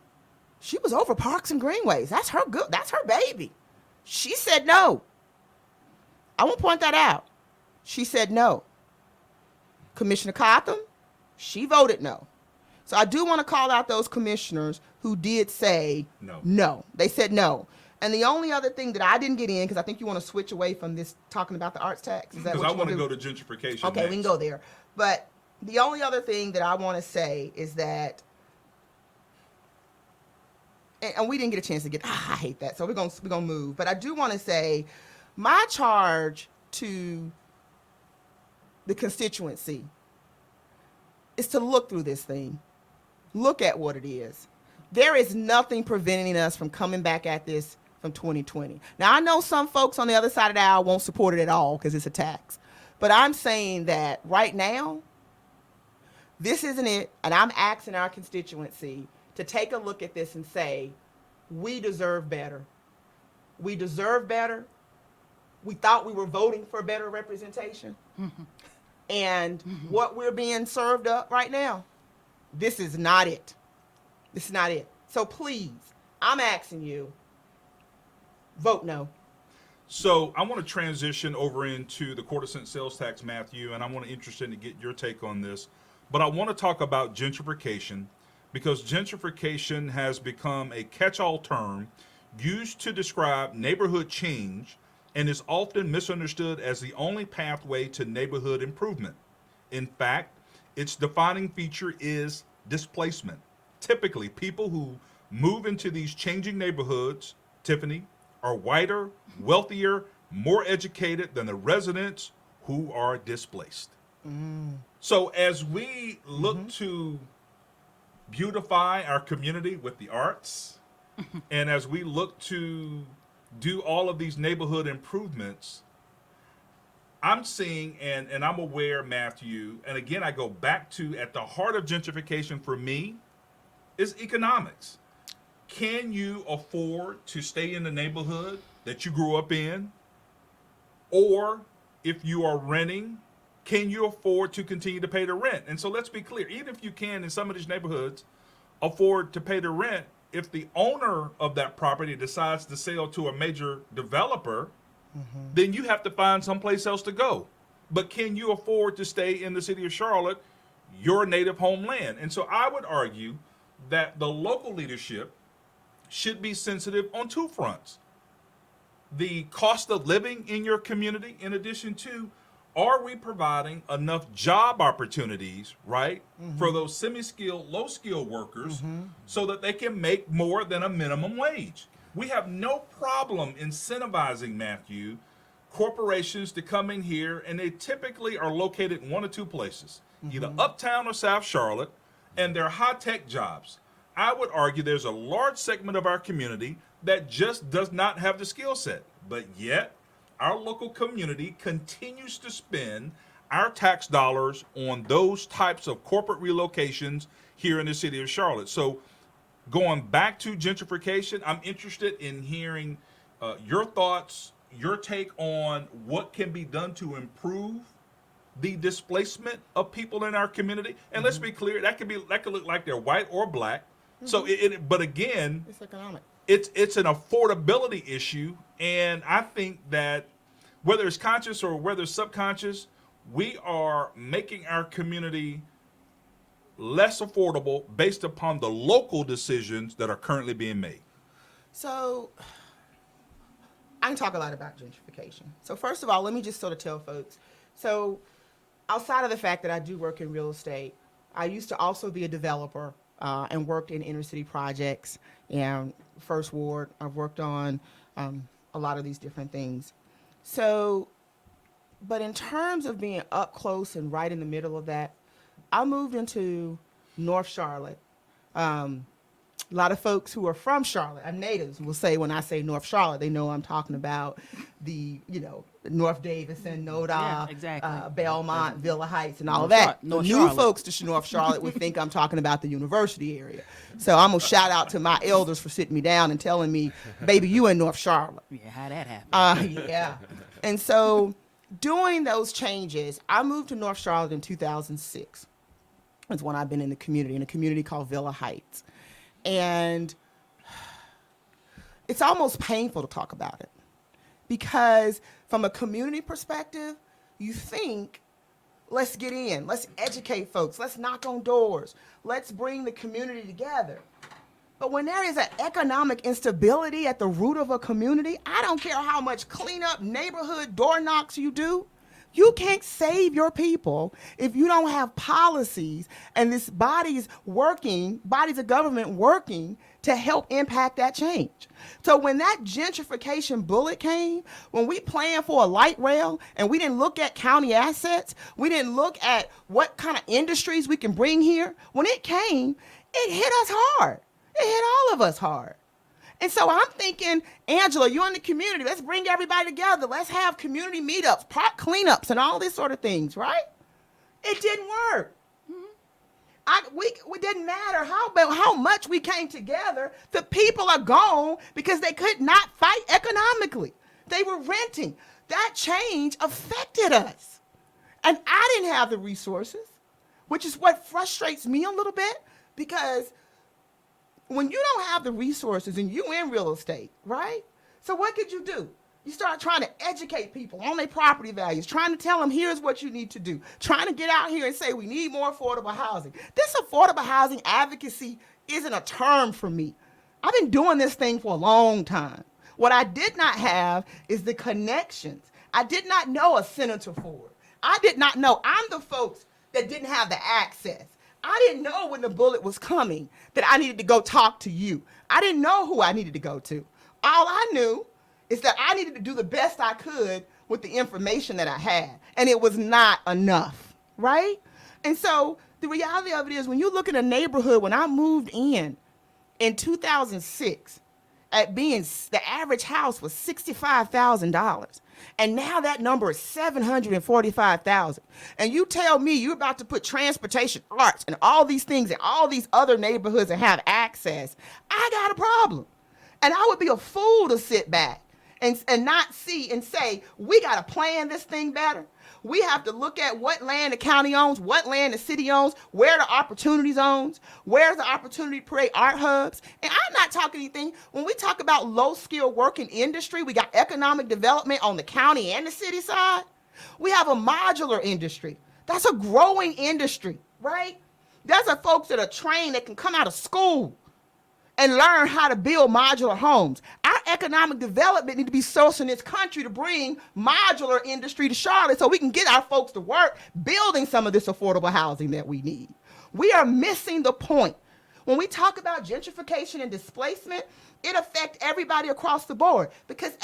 she was over parks and greenways. That's her baby. She said no. I want to point that out. She said no. Commissioner Cotham, she voted no. So I do want to call out those commissioners who did say no. They said no. And the only other thing that I didn't get in, because I think you want to switch away from this talking about the arts tax. Because I want to go to gentrification. Okay, next. we can go there. But the only other thing that I want to say is that, and we didn't get a chance to get, I hate that. So we're gonna move. But I do want to say, my charge to the constituency is to look through this thing. Look at what it is. There is nothing preventing us from coming back at this from 2020. Now, I know some folks on the other side of the aisle won't support it at all because it's a tax. But I'm saying that right now, this isn't it. And I'm asking our constituency to take a look at this and say, we deserve better. We deserve better. We thought we were voting for better representation. And what we're being served up right now, this is not it. This is not it. So please, I'm asking you, vote no. So I want to transition over into the quarter-cent sales tax, Matthew, and I want to interested to get your take on this. But I want to talk about gentrification, because gentrification has become a catch-all term used to describe neighborhood change and is often misunderstood as the only pathway to neighborhood improvement. In fact, its defining feature is displacement. Typically, people who move into these changing neighborhoods, Tiffany, are whiter, wealthier, more educated than the residents who are displaced. So as we look to beautify our community with the arts, and as we look to do all of these neighborhood improvements, I'm seeing, and I'm aware, Matthew, and again, I go back to at the heart of gentrification for me is economics. Can you afford to stay in the neighborhood that you grew up in? Or if you are renting, can you afford to continue to pay the rent? And so let's be clear, even if you can in some of these neighborhoods afford to pay the rent, if the owner of that property decides to sell to a major developer, then you have to find someplace else to go. But can you afford to stay in the city of Charlotte, your native homeland? And so I would argue that the local leadership should be sensitive on two fronts. The cost of living in your community, in addition to, are we providing enough job opportunities, right, for those semi-skilled, low-skilled workers so that they can make more than a minimum wage? We have no problem incentivizing, Matthew, corporations to come in here, and they typically are located in one or two places, either uptown or South Charlotte, and they're high-tech jobs. I would argue there's a large segment of our community that just does not have the skill set, but yet our local community continues to spend our tax dollars on those types of corporate relocations here in the city of Charlotte. So going back to gentrification, I'm interested in hearing your thoughts, your take on what can be done to improve the displacement of people in our community. And let's be clear, that could look like they're white or black. So but again, It's economic. it's an affordability issue, and I think that whether it's conscious or whether it's subconscious, we are making our community less affordable based upon the local decisions that are currently being made. So I can talk a lot about gentrification. So first of all, let me just sort of tell folks. So outside of the fact that I do work in real estate, I used to also be a developer and worked in inner city projects and First Ward. I've worked on a lot of these different things. So, but in terms of being up close and right in the middle of that, I moved into North Charlotte. A lot of folks who are from Charlotte, I'm natives, will say when I say North Charlotte, they know I'm talking about the, North Davison, Noda, Yeah, exactly. Belmont, Villa Heights, and all North of that. North New Charlotte. folks to North Charlotte would think I'm talking about the university area. So I'm going to shout out to my elders for sitting me down and telling me, baby, you in North Charlotte. Yeah, how that happened? Yeah. And so doing those changes, I moved to North Charlotte in 2006. That's when I've been in a community called Villa Heights. And it's almost painful to talk about it because from a community perspective, you think, let's get in, let's educate folks, let's knock on doors, let's bring the community together. But when there is an economic instability at the root of a community, I don't care how much cleanup, neighborhood door knocks you do, you can't save your people if you don't have policies and this bodies of government working to help impact that change. So when that gentrification bullet came, when we planned for a light rail and we didn't look at county assets, we didn't look at what kind of industries we can bring here, when it came, it hit us hard. It hit all of us hard. And so I'm thinking, Angela, you're in the community. Let's bring everybody together. Let's have community meetups, park cleanups, and all these sort of things, right? It didn't work. We didn't matter how much we came together. The people are gone because they could not fight economically. They were renting. That change affected us. And I didn't have the resources, which is what frustrates me a little bit because when you don't have the resources and you in real estate, right? So what could you do? You start trying to educate people on their property values, trying to tell them here's what you need to do, trying to get out here and say we need more affordable housing. This affordable housing advocacy isn't a term for me. I've been doing this thing for a long time. What I did not have is the connections. I did not know a Senator Ford. I did not know. I'm the folks that didn't have the access. I didn't know when the bullet was coming that I needed to go talk to you. I didn't know who I needed to go to. All I knew is that I needed to do the best I could with the information that I had. And it was not enough, right? And so the reality of it is when you look at a neighborhood, when I moved in 2006, at being the average house was $65,000. And now that number is $745,000. And you tell me you're about to put transportation, arts, and all these things in all these other neighborhoods and have access. I got a problem. And I would be a fool to sit back and not see and say, we got to plan this thing better. We have to look at what land the county owns, what land the city owns, where the opportunity zones, where's the opportunity to create art hubs. And I'm not talking anything. When we talk about low-skilled working industry, we got economic development on the county and the city side. We have a modular industry. That's a growing industry, right? There's a folks that are trained that can come out of school and learn how to build modular homes. Our economic development need to be sourcing this country to bring modular industry to Charlotte so we can get our folks to work building some of this affordable housing that we need. We are missing the point. When we talk about gentrification and displacement, it affects everybody across the board because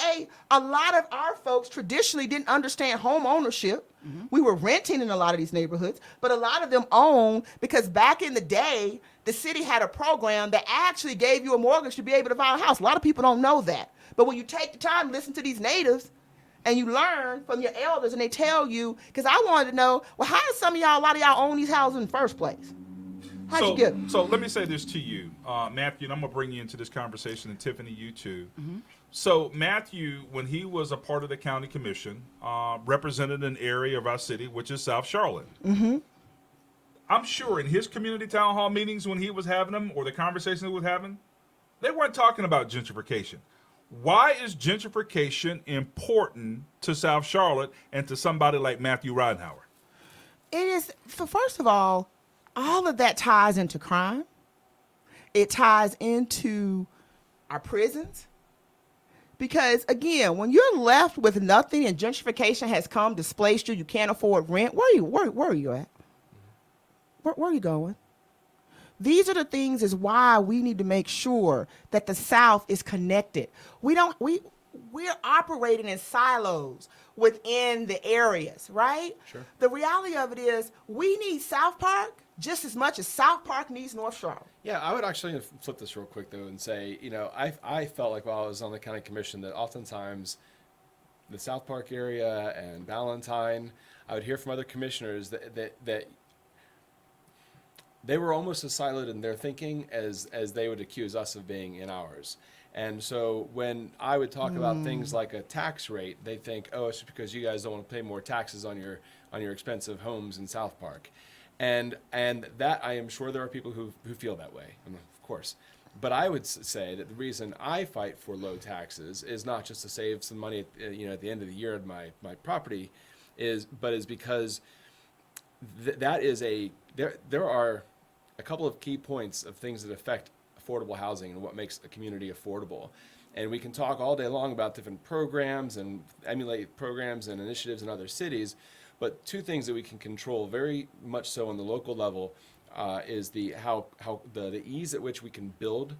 a lot of our folks traditionally didn't understand home ownership. Mm-hmm. We were renting in a lot of these neighborhoods, but a lot of them own because back in the day, the city had a program that actually gave you a mortgage to be able to buy a house. A lot of people don't know that. But when you take the time to listen to these natives and you learn from your elders and they tell you, because I wanted to know, well, how did a lot of y'all own these houses in the first place? How'd you get them? So let me say this to you, Matthew, and I'm going to bring you into this conversation, and Tiffany, you too. Mm-hmm. So Matthew, when he was a part of the county commission, represented an area of our city, which is South Charlotte. Mm-hmm. I'm sure in his community town hall meetings when he was having them or the conversations he was having, they weren't talking about gentrification. Why is gentrification important to South Charlotte and to somebody like Matthew Ridenhour? It is, first of all of that ties into crime. It ties into our prisons. Because, again, when you're left with nothing and gentrification has come, displaced you, you can't afford rent, where are you at? Where are you going? These are the things is why we need to make sure that the South is connected. We're operating in silos within the areas, right? Sure. The reality of it is we need South Park just as much as South Park needs North Charlotte. Yeah, I would actually flip this real quick, though, and say, I felt like while I was on the county commission that oftentimes the South Park area and Ballantyne, I would hear from other commissioners that they were almost as siloed in their thinking as they would accuse us of being in ours. And so when I would talk about things like a tax rate, they think, oh, it's just because you guys don't want to pay more taxes on your expensive homes in South Park. And that I am sure there are people who feel that way, of course. But I would say that the reason I fight for low taxes is not just to save some money at the end of the year on my property, but is because that is there are a couple of key points of things that affect affordable housing and what makes a community affordable. And we can talk all day long about different programs and emulate programs and initiatives in other cities, but two things that we can control very much so on the local level is the ease at which we can build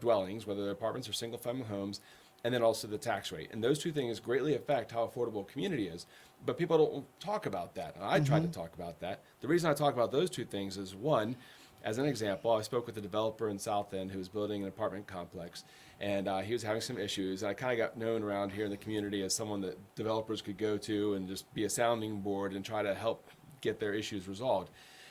dwellings, whether they're apartments or single-family homes, and then also the tax rate. And those two things greatly affect how affordable a community is. But people don't talk about that. And I try to talk about that. The reason I talk about those two things is, one, as an example, I spoke with a developer in South End who was building an apartment complex, and he was having some issues. And I kind of got known around here in the community as someone that developers could go to and just be a sounding board and try to help get their issues resolved.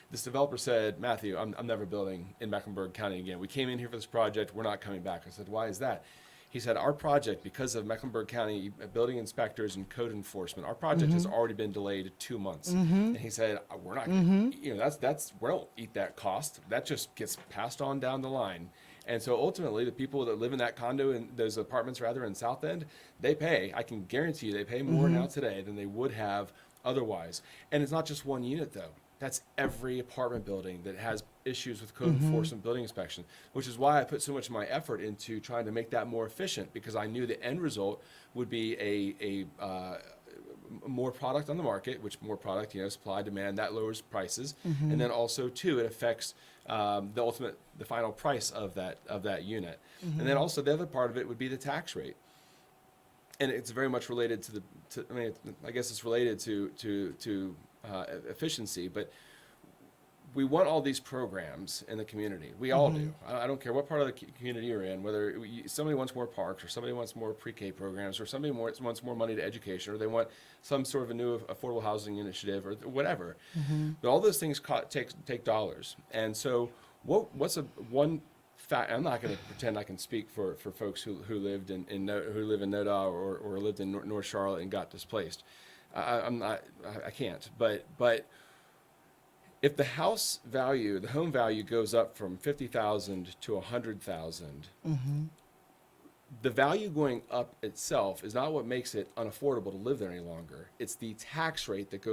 This developer said, Matthew, I'm never building in Mecklenburg County again. We came in here for this project. We're not coming back. I said, why is that? He said, our project, because of Mecklenburg County building inspectors and code enforcement, our project has already been delayed 2 months. And he said, we're not going to, that's we don't eat that cost. That just gets passed on down the line. And so ultimately, the people that live in that condo, in those apartments rather, in South End, they pay, I can guarantee you, they pay more now today than they would have otherwise. And it's not just one unit, though. That's every apartment building that has issues with code enforcement, building inspection, which is why I put so much of my effort into trying to make that more efficient, because I knew the end result would be a more product on the market, which more product, supply, demand, that lowers prices. And then also too, it affects the final price of that unit. And then also the other part of it would be the tax rate. And it's very much related I guess it's related to efficiency, but we want all these programs in the community. We all do. I don't care what part of the community you're in, whether somebody wants more parks, or somebody wants more pre-K programs, or somebody wants more money to education, or they want some sort of a new affordable housing initiative, or whatever. But all those things take dollars. And so what's one fact? I'm not going to pretend I can speak for folks who live in NoDa or lived in North Charlotte and got displaced. I can't. But if the home value goes up from $50,000 to $100,000, the value going up itself is not what makes it unaffordable to live there any longer. It's the tax rate that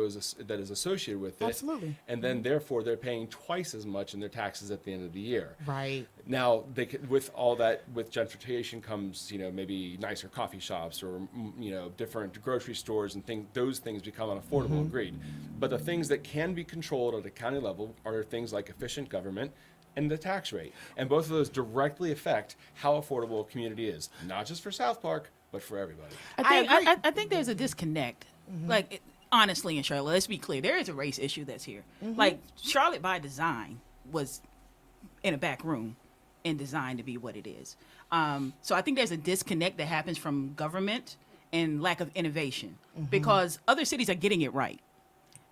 is associated with it. Absolutely. And then therefore they're paying twice as much in their taxes at the end of the year. Right. Now with all that, with gentrification comes, maybe nicer coffee shops, or different grocery stores and those things become unaffordable, agreed. But the things that can be controlled at a county level are things like efficient government and the tax rate. And both of those directly affect how affordable a community is, not just for South Park, but for everybody. I think there's a disconnect. Honestly, in Charlotte, let's be clear, there is a race issue that's here. Like, Charlotte by design was in a back room and designed to be what it is. So I think there's a disconnect that happens from government and lack of innovation, because other cities are getting it right.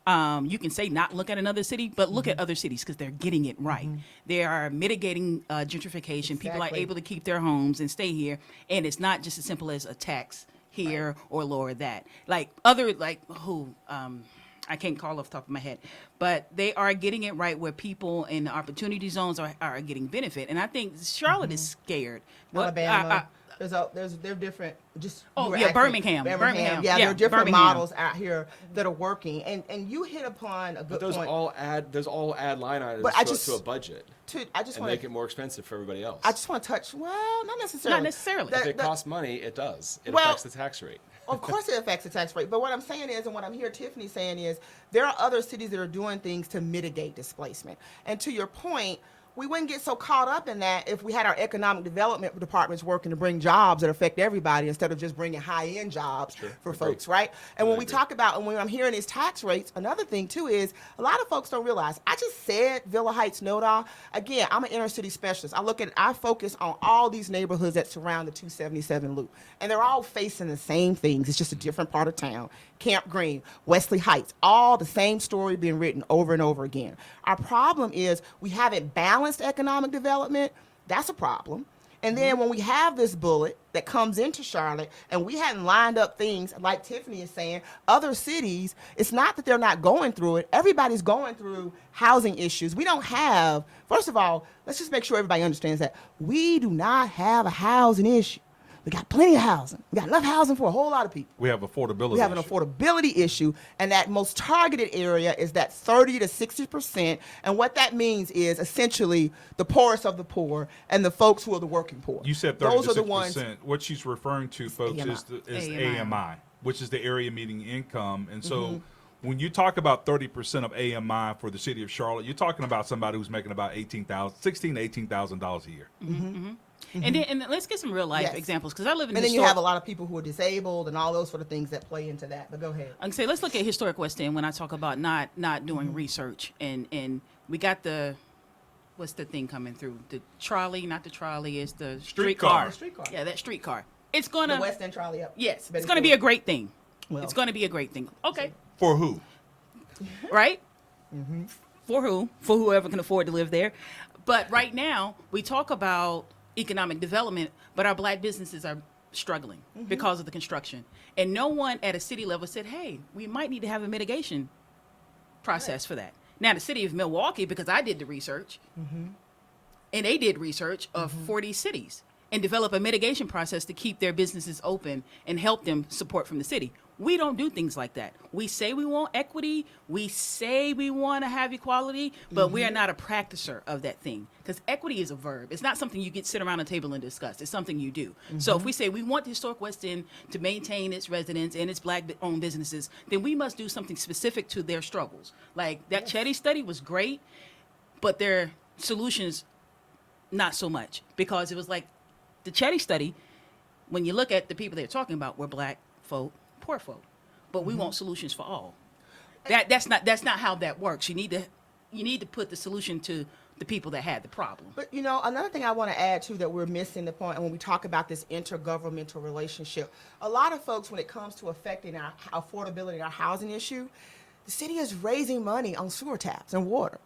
You can say not look at another city, but look at other cities, because they're getting it right. They are mitigating gentrification. People are able to keep their homes and stay here, and it's not just as simple as a tax here or lower that. I can't call off the top of my head, but they are getting it right where people in the opportunity zones are getting benefit. And I think Charlotte is scared. Alabama. They're different. Birmingham. Yeah, there are different models out here that are working, and you hit upon a good point. Those all add line items to a budget. Make it more expensive for everybody else. I just want to touch. Well, not necessarily. Not necessarily. If it costs money, it does. It affects the tax rate. Of course it affects the tax rate. But what I'm saying is, and what I'm hearing Tiffany saying is, there are other cities that are doing things to mitigate displacement. And to your point, we wouldn't get so caught up in that if we had our economic development departments working to bring jobs that affect everybody instead of just bringing high-end jobs for folks, right? And when we talk about, and when I'm hearing these tax rates, another thing too is a lot of folks don't realize, I just said Villa Heights, NoDa. Again, I'm an inner city specialist. I focus on all these neighborhoods that surround the 277 loop. And they're all facing the same things. It's just a different part of town. Camp Green, Wesley Heights, all the same story being written over and over again. Our problem is we haven't balanced economic development. That's a problem. And then when we have this bullet that comes into Charlotte and we hadn't lined up things, like Tiffany is saying, other cities, it's not that they're not going through it. Everybody's going through housing issues. We don't have, first of all, let's just make sure everybody understands that we do not have a housing issue. We got plenty of housing. We got enough housing for a whole lot of people. We have affordability. We have an affordability issue, and that most targeted area is that 30 to 60%. And what that means is essentially the poorest of the poor and the folks who are the working poor. You said 30 Those to are the 60%. ones. What she's referring to, folks, is AMI, which is the area median income. And so when you talk about 30% of AMI for the city of Charlotte, you're talking about somebody who's making about $16,000 to $18,000 a year. And let's get some real life examples, because I live in. And then you have a lot of people who are disabled and all those sort of things that play into that. But go ahead. I can say let's look at historic West End when I talk about not doing research, and we got what's the thing coming through, the trolley, not the trolley, is the streetcar. The streetcar. Yeah, that streetcar. It's gonna the West End trolley up. Yes, it's gonna be a great thing. Well, it's gonna be a great thing. Okay. For who? Right. For who? For whoever can afford to live there. But right now we talk about economic development, but our black businesses are struggling because of the construction. And no one at a city level said, hey, we might need to have a mitigation process for that. Now, the city of Milwaukee, because I did the research, and they did research of 40 cities and develop a mitigation process to keep their businesses open and help them support from the city. We don't do things like that. We say we want equity. We say we want to have equality, but we are not a practicer of that thing. Because equity is a verb. It's not something you get sit around a table and discuss. It's something you do. So if we say we want the Historic West End to maintain its residents and its Black-owned businesses, then we must do something specific to their struggles. Like that Chetty study was great, but their solutions, not so much. Because it was like the Chetty study, when you look at the people they're talking about, were Black folk, poor folk, but we want solutions for all. That's not how that works. You need to put the solution to the people that had the problem. But another thing I want to add too that we're missing the point, and when we talk about this intergovernmental relationship, a lot of folks, when it comes to affecting our affordability, our housing issue, the city is raising money on sewer taps and water.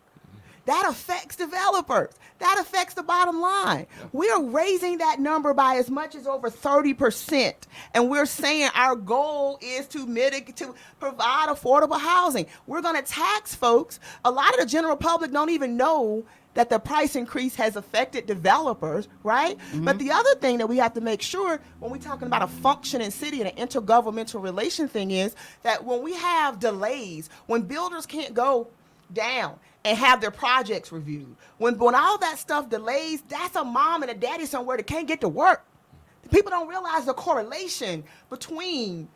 That affects developers. That affects the bottom line. We are raising that number by as much as over 30%. And we're saying our goal is to provide affordable housing. We're going to tax folks. A lot of the general public don't even know that the price increase has affected developers, right? But the other thing that we have to make sure when we're talking about a functioning city and an intergovernmental relation thing is that when we have delays, when builders can't go down and have their projects reviewed. When all that stuff delays, that's a mom and a daddy somewhere that can't get to work. People don't realize the correlation between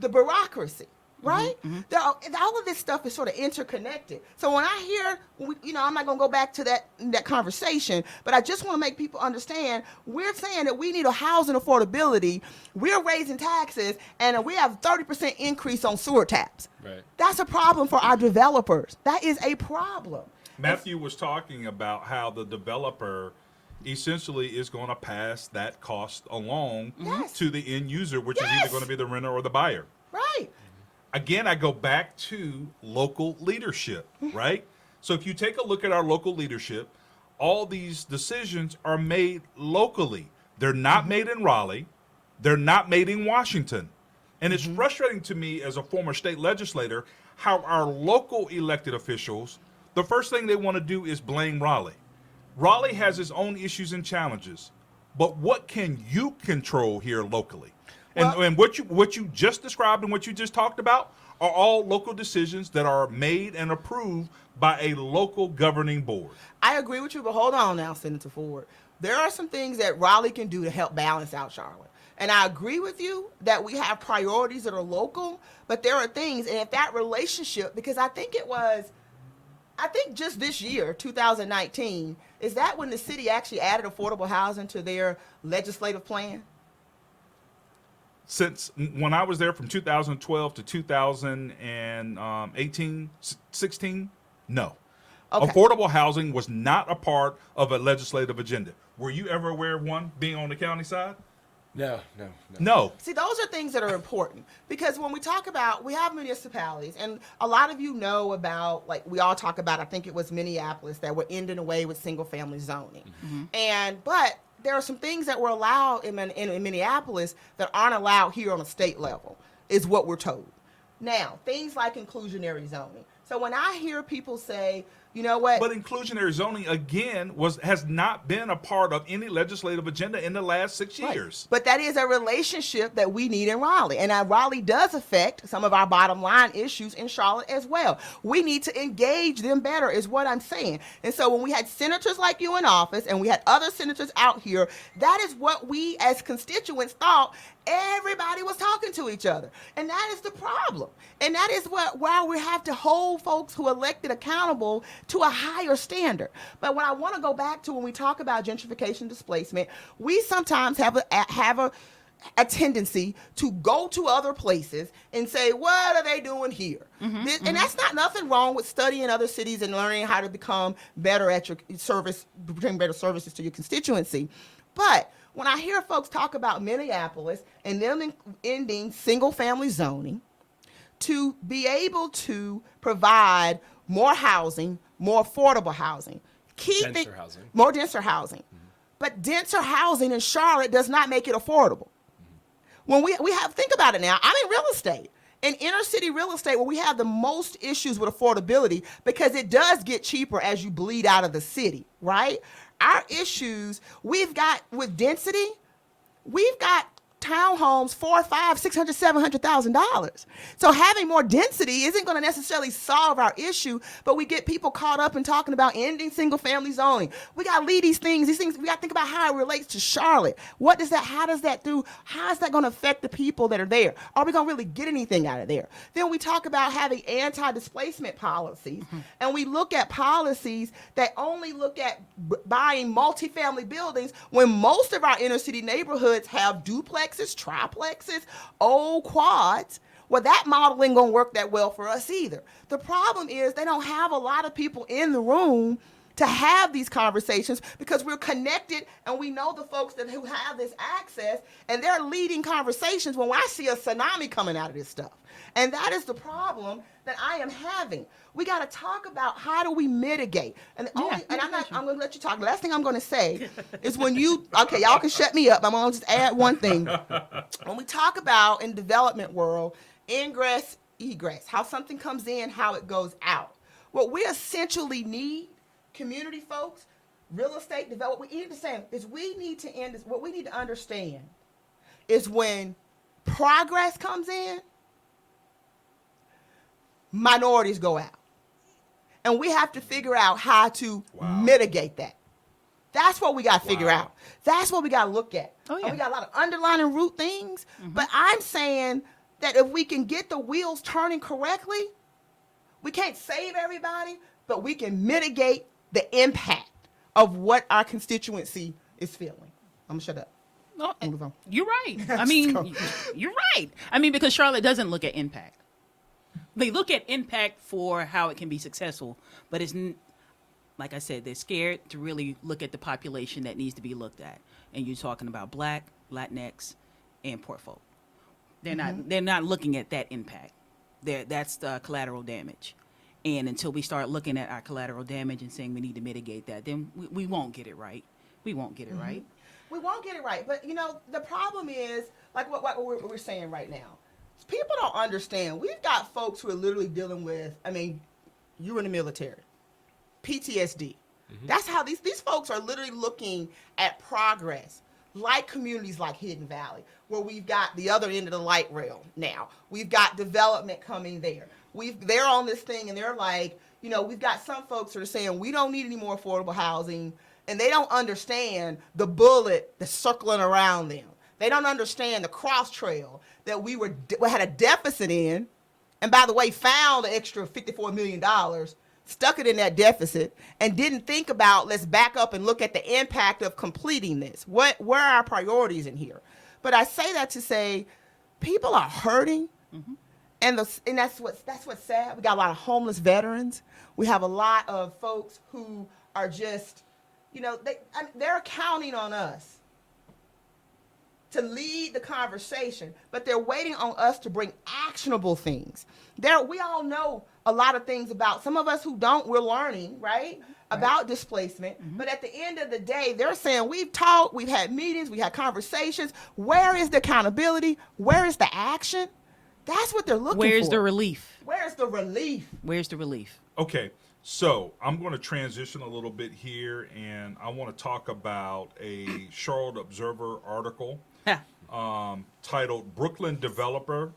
the bureaucracy, right? All of this stuff is sort of interconnected. So when I hear, I'm not going to go back to that conversation, but I just want to make people understand, we're saying that we need a housing affordability, we're raising taxes, and we have 30% increase on sewer taps. Right. That's a problem for our developers. That is a problem. Matthew was talking about how the developer essentially is going to pass that cost along to the end user, which is either going to be the renter or the buyer. Right. Again, I go back to local leadership, right? So if you take a look at our local leadership, all these decisions are made locally. They're not made in Raleigh. They're not made in Washington. And it's frustrating to me as a former state legislator how our local elected officials, the first thing they want to do is blame Raleigh. Raleigh has its own issues and challenges, but what can you control here locally? And what you just described and what you just talked about are all local decisions that are made and approved by a local governing board. I agree with you, but hold on now, Senator Ford. There are some things that Raleigh can do to help balance out Charlotte. And I agree with you that we have priorities that are local, but there are things, and if that relationship, because I think just this year, 2019, is that when the city actually added affordable housing to their legislative plan? Since when I was there from 2012 to 2018, 16, no. Okay. Affordable housing was not a part of a legislative agenda. Were you ever aware of one being on the county side? No. See, those are things that are important because when we talk about, we have municipalities, and a lot of you know about, like we all talk about, I think it was Minneapolis, that were ending away with single-family zoning. But there are some things that were allowed in Minneapolis that aren't allowed here on a state level, is what we're told. Now, things like inclusionary zoning. So when I hear people say, you know what? But inclusionary zoning, again, has not been a part of any legislative agenda in the last 6 years. But that is a relationship that we need in Raleigh. And Raleigh does affect some of our bottom line issues in Charlotte as well. We need to engage them better is what I'm saying. And so when we had senators like you in office and we had other senators out here, that is what we as constituents thought everybody was talking to each other. And that is the problem. And that is why we have to hold folks who elected accountable to a higher standard. But what I want to go back to when we talk about gentrification displacement, we sometimes have a tendency to go to other places and say, what are they doing here? And that's not nothing wrong with studying other cities and learning how to become better at your service, bring better services to your constituency. But when I hear folks talk about Minneapolis and them ending single-family zoning to be able to provide more housing, more affordable housing, more denser housing. But denser housing in Charlotte does not make it affordable. When we have, think about it now, I'm in real estate. In inner city real estate, where we have the most issues with affordability because it does get cheaper as you bleed out of the city, right? Our issues we've got with density, we've got townhomes $400,000, $500,000, $600,000, $700,000. So having more density isn't going to necessarily solve our issue, but we get people caught up in talking about ending single family zoning. We got to lead these things, we got to think about how it relates to Charlotte. How is that going to affect the people that are there? Are we going to really get anything out of there? Then we talk about having anti-displacement policies, and we look at policies that only look at buying multifamily buildings when most of our inner city neighborhoods have duplexes, triplexes, old quads. Well, that model ain't gonna work that well for us either. The problem is they don't have a lot of people in the room to have these conversations because we're connected and we know the folks who have this access, and they're leading conversations when I see a tsunami coming out of this stuff. And that is the problem that I am having. We got to talk about how do we mitigate. And I'm going to let you talk. The last thing I'm going to say is okay, y'all can shut me up. I'm going to just add one thing. When we talk about in development world, ingress, egress, how something comes in, how it goes out. What we essentially need, community folks, real estate development, what we need to understand is when progress comes in, minorities go out. And we have to figure out how to mitigate that. That's what we got to figure out. That's what we got to look at. Oh, yeah. And we got a lot of underlying root things, but I'm saying that if we can get the wheels turning correctly, we can't save everybody, but we can mitigate the impact of what our constituency is feeling. I'm going to shut up. No, you're right. I mean, you're right. I mean, because Charlotte doesn't look at impact. They look at impact for how it can be successful, but it's like I said, they're scared to really look at the population that needs to be looked at. And you're talking about Black, Latinx, and poor folk. They're not looking at that impact. That's the collateral damage. And until we start looking at our collateral damage and saying we need to mitigate that, then we won't get it right. We won't get it right. We won't get it right. But the problem is like what we're saying right now. People don't understand. We've got folks who are literally dealing with, you're in the military, PTSD. That's how these folks are literally looking at progress, like communities like Hidden Valley, where we've got the other end of the light rail now. We've got development coming there. They're on this thing, and they're like, we've got some folks who are saying we don't need any more affordable housing, and they don't understand the bullet that's circling around them. They don't understand the cross trail that we had a deficit in, and by the way, found an extra $54 million, stuck it in that deficit, and didn't think about, let's back up and look at the impact of completing this. Where are our priorities in here? But I say that to say, people are hurting, and that's what's sad. We got a lot of homeless veterans. We have a lot of folks who are just, they're counting on us to lead the conversation, but they're waiting on us to bring actionable things. We all know a lot of things about, some of us who don't, we're learning, right? About displacement. But at the end of the day, they're saying, we've talked, we've had meetings, we had conversations. Where is the accountability? Where is the action? That's what they're looking for. Where's the relief? Where's the relief? Where's the relief? Okay, so I'm going to transition a little bit here, and I want to talk about a Charlotte Observer article titled "Brooklyn Developer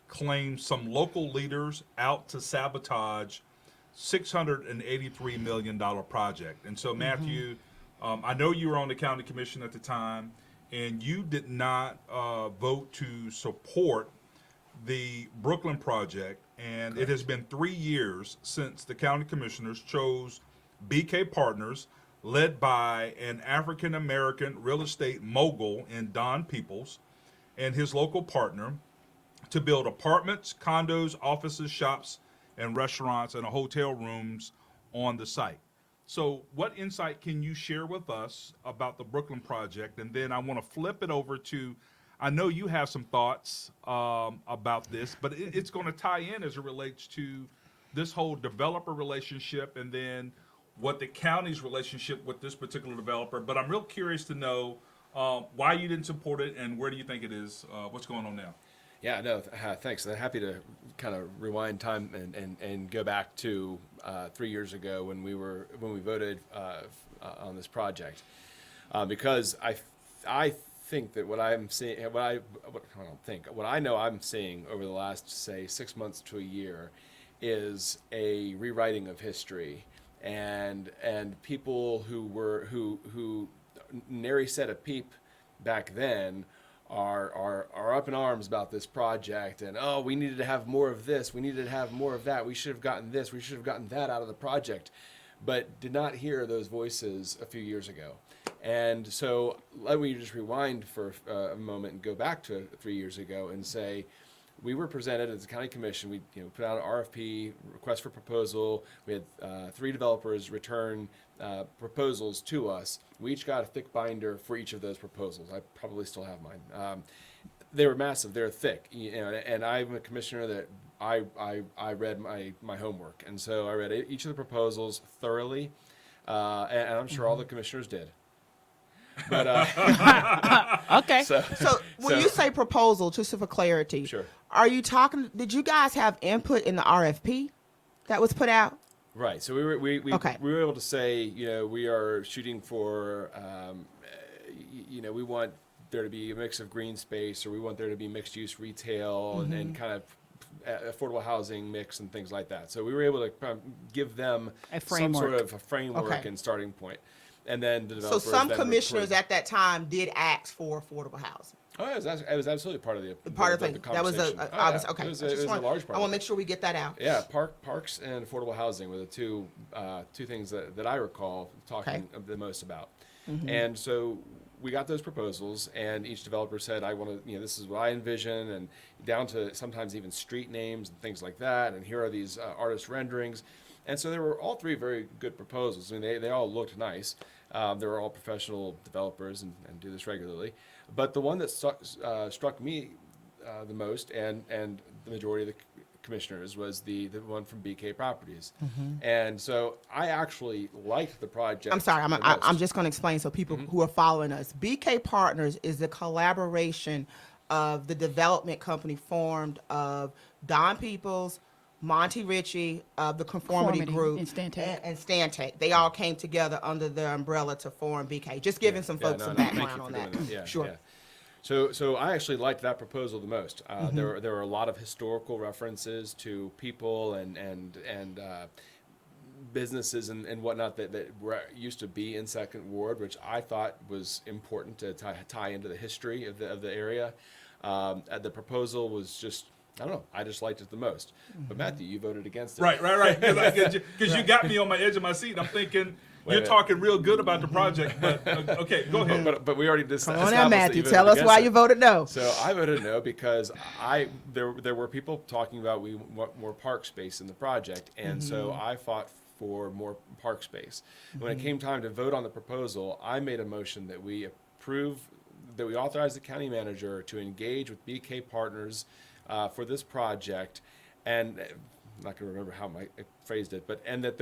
Claims Some Local Leaders Out to Sabotage $683 million Project." And so, Matthew, I know you were on the county commission at the time, and you did not vote to support the Brooklyn project, and it has been 3 years since the county commissioners chose BK Partners, led by an African-American real estate mogul in Don Peoples and his local partner, to build apartments, condos, offices, shops, and restaurants and hotel rooms on the site. So what insight can you share with us about the Brooklyn project? And then I want to flip it over to, I know you have some thoughts about this, but it's going to tie in as it relates to this whole developer relationship and then what the county's relationship with this particular developer. But I'm real curious to know why you didn't support it and where do you think it is, what's going on now? Yeah, no, thanks. I'm happy to kind of rewind time and go back to 3 years ago when we voted on this project, because I think that what I'm seeing, I don't think, what I know I'm seeing over the last, say, 6 months to a year is a rewriting of history, and people who nary said a peep back then are up in arms about this project, and oh, we needed to have more of this, we needed to have more of that, we should have gotten this, we should have gotten that out of the project, but did not hear those voices a few years ago. And so let me just rewind for a moment and go back to 3 years ago and say, we were presented as a county commission. We put out an RFP, request for proposal. We had 3 developers return proposals to us. We each got a thick binder for each of those proposals. I probably still have mine. They were massive. They're thick. And I'm a commissioner that I read my homework. And so I read each of the proposals thoroughly. And I'm sure all the commissioners did. But Okay. So when you say proposal, just for clarity, Sure. are you talking? Did you guys have input in the RFP that was put out? Right. So we were able to say, we are shooting for, we want there to be a mix of green space, or we want there to be mixed use retail and kind of affordable housing mix and things like that. So we were able to kind of give them some sort of a framework and starting point. And then the So developers some then commissioners at that time did ask for affordable housing. Oh, it was absolutely part of the thing. That was conversation. okay. It was a large part. I want to make sure we get that out. Yeah, parks and affordable housing were the two things that I recall talking the most about. And so we got those proposals, and each developer said, I want to, this is what I envision, and down to sometimes even street names and things like that. And here are these artist renderings. And so there were all 3 very good proposals. I mean, they all looked nice. They were all professional developers and do this regularly. But the one that struck me the most, and the majority of the commissioners, was the one from BK Properties. And so I actually liked the project. I'm sorry, I'm just going to explain so people who are following us. BK Partners is the collaboration of the development company formed of Don Peoples, Monty Ritchie of the Conformity Group, and Stantec. They all came together under their umbrella to form BK. Just giving some folks some background on that. Yeah, sure. Yeah. So I actually liked that proposal the most. There were a lot of historical references to people and businesses and whatnot that used to be in Second Ward, which I thought was important to tie into the history of the area. The proposal was just, I don't know, I just liked it the most. But Matthew, you voted against it. Right. Because you got me on my edge of my seat. I'm thinking you're talking real good about the project, but okay, go ahead. But we already discussed. Come on now, Matthew. Tell us why you voted no. So I voted no because there were people talking about we want more park space in the project, and so I fought for more park space. When it came time to vote on the proposal, I made a motion that we authorize the county manager to engage with BK Partners for this project, and I'm not going to remember how I phrased it, and that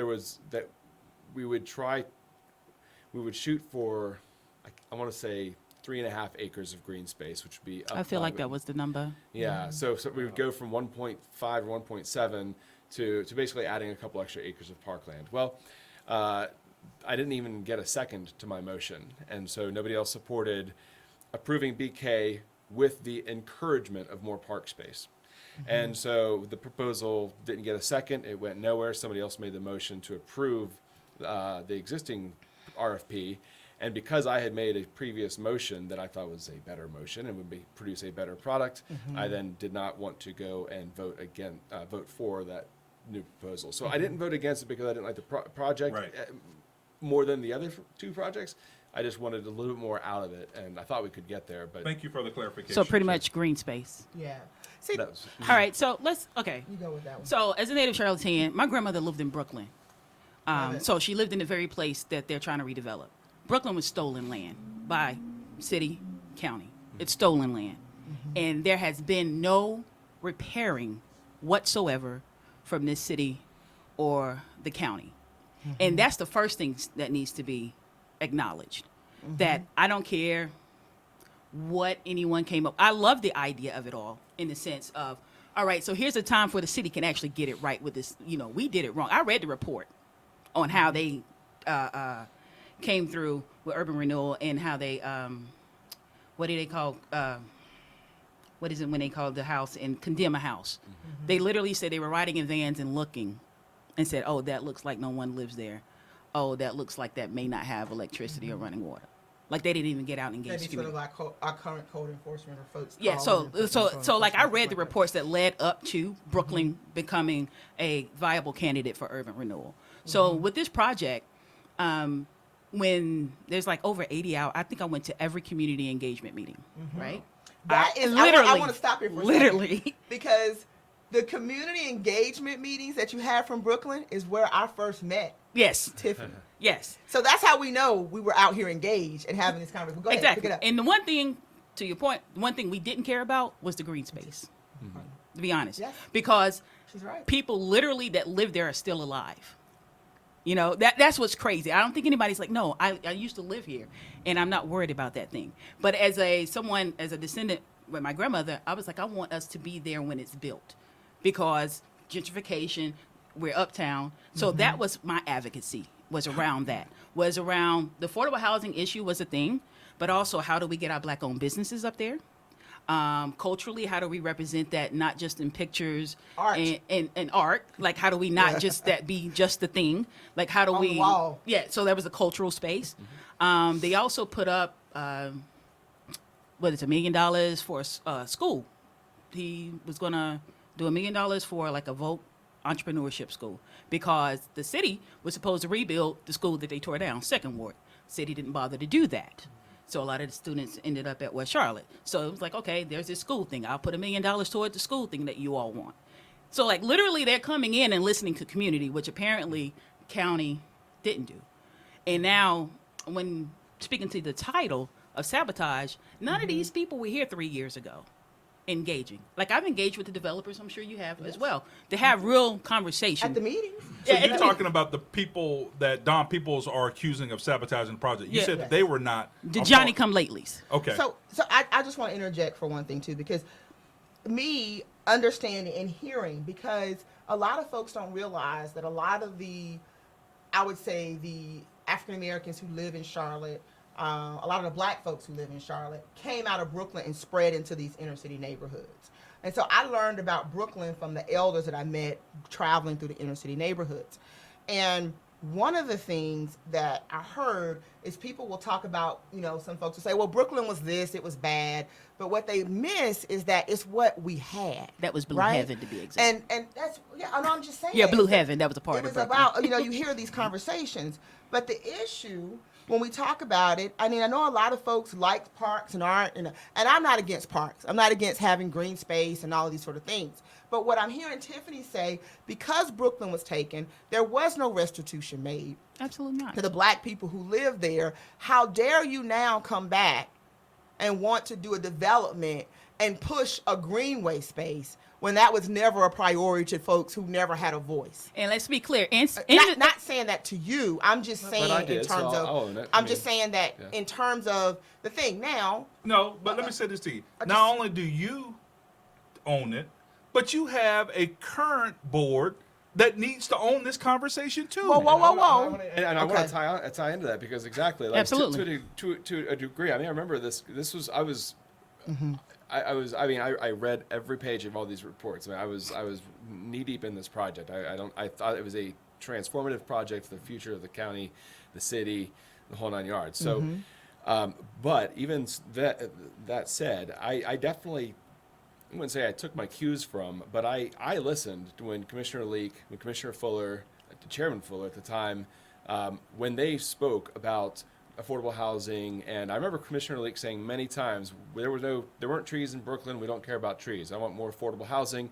we would shoot for, I want to say 3.5 acres of green space, which would be up. I feel like that was the number. Yeah, so we would go from 1.5 or 1.7 to basically adding a couple extra acres of parkland. Well, I didn't even get a second to my motion, and so nobody else supported approving BK with the encouragement of more park space. And so the proposal didn't get a second. It went nowhere. Somebody else made the motion to approve the existing RFP. And because I had made a previous motion that I thought was a better motion and would produce a better product, I then did not want to go and vote for that new proposal. So I didn't vote against it because I didn't like the project more than the other 2 projects. I just wanted a little bit more out of it, and I thought we could get there. But Thank you for the clarification. So pretty much green space. Yeah. See, that was, All right, so you go with that one. So as a native Charlottean, my grandmother lived in Brooklyn. Love it. So she lived in the very place that they're trying to redevelop. Brooklyn was stolen land by city, county. It's stolen land. And there has been no repairing whatsoever from this city or the county. And that's the first thing that needs to be acknowledged. That I don't care what anyone came up. I love the idea of it all in the sense of, all right, so here's a time where the city can actually get it right with this. We did it wrong. I read the report on how they came through with urban renewal and how they what do they call, what is it when they call the house and condemn a house? They literally said they were riding in vans and looking and said, oh, that looks like no one lives there. Oh, that looks like that may not have electricity or running water. Like they didn't even get out and engage Maybe the sort of community. like our current code enforcement or folks. Yeah, calling and so like I read the like that. reports that led up to Brooklyn becoming a viable candidate for urban renewal. So with this project, when there's like over 80 hours, I think I went to every community engagement meeting, right? That is literally, I want to stop here for a literally. second, because the community engagement meetings that you had from Brooklyn is where I first met Yes, Tiffany. yes, So that's how we know we were out here engaged and having this conversation. Go ahead, exactly. pick it up. And the one thing, to your point, the one thing we didn't care about was the green space. To be honest, Yes. because She's right. people literally that live there are still alive. You know, that's what's crazy. I don't think anybody's like, no, I used to live here and I'm not worried about that thing. But as a descendant with my grandmother, I was like, I want us to be there when it's built, because gentrification, we're uptown. So that was my advocacy, was around that, was around the affordable housing issue was a thing, but also how do we get our black owned businesses up there? Culturally, how do we represent that, not just in pictures Art. and art? Like, how do we not just that be just the thing? Like, how do On we? the wall. Yeah, so there was a cultural space. They also put up, what is it, $1 million for a school. He was going to do $1 million for like a Vogue entrepreneurship school, because the city was supposed to rebuild the school that they tore down, Second Ward. City didn't bother to do that. So a lot of the students ended up at West Charlotte. So it was like, okay, there's this school thing. I'll put $1 million toward the school thing that you all want. So like literally they're coming in and listening to community, which apparently county didn't do. And now when speaking to the title of sabotage, none of these people were here 3 years ago engaging. Like I've engaged with the developers, I'm sure you have as well, to have real conversation. At the meetings. So Yeah, you're talking about the people that Don Peoples are accusing of sabotaging the project. You Yeah. said that they were not. The I'm Johnny sorry. come latelys. Okay. So I just want to interject for one thing too, because me understanding and hearing, because a lot of folks don't realize that a lot of the, I would say the African Americans who live in Charlotte, a lot of the black folks who live in Charlotte came out of Brooklyn and spread into these inner city neighborhoods. And so I learned about Brooklyn from the elders that I met traveling through the inner city neighborhoods. And one of the things that I heard is people will talk about, you know, some folks will say, well, Brooklyn was this, it was bad. But what they miss is that it's what we had. That was Blue right? Heaven, to be exact. And that's, yeah, I know, I'm just saying. Yeah, Blue Heaven, that was a part It of was Brooklyn. about, you know, you hear these conversations, but the issue when we talk about it, I mean, I know a lot of folks like parks and art, and I'm not against parks. I'm not against having green space and all of these sort of things. But what I'm hearing Tiffany say, because Brooklyn was taken, there was no restitution made Absolutely not. to the black people who live there. How dare you now come back and want to do a development and push a greenway space when that was never a priority to folks who never had a voice? And let's be clear. Not saying that to you. I'm just saying I did, in so terms I'll of. own it. I'm I just mean, saying that yeah. in terms of the thing. Now, No, but let me say this to you. I Not just- only do you own it, but you have a current board that needs to own this conversation too. Whoa, whoa, whoa, whoa. And I want Okay. to tie into that, because exactly, like, Absolutely. to a degree. I mean, I remember this. This was I was. Mm-hmm. I read every page of all these reports. I mean, I was knee deep in this project. I thought it was a transformative project for the future of the county, the city, the whole nine yards. So, Mm-hmm. but even that said, I definitely, I wouldn't say I took my cues from, but I listened when Commissioner Leak, when Commissioner Fuller, Chairman Fuller at the time, when they spoke about affordable housing. And I remember Commissioner Leak saying many times, there weren't trees in Brooklyn. We don't care about trees. I want more affordable housing.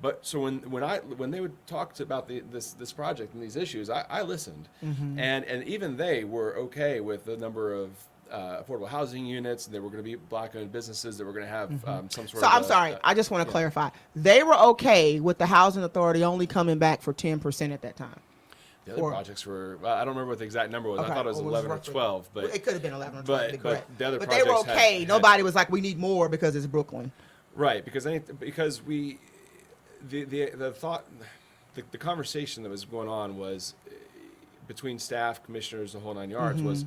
But so when they would talk about this project and these issues, I listened, and even they were okay with the number of affordable housing units. They were going to be black-owned businesses that were going to have some sort So of. I'm sorry. I just want to clarify. They were okay with the housing authority only coming back for 10% at that time. The other projects were. I don't remember what the exact number was. Okay, I thought it was well, 11 or roughly- 12, but it could have been 11 or 12. but- you're but correct. the other but they were projects okay. had- Nobody was like, we need more because it's Brooklyn. right, because the thought, the conversation that was going on was between staff, commissioners, the whole nine yards was,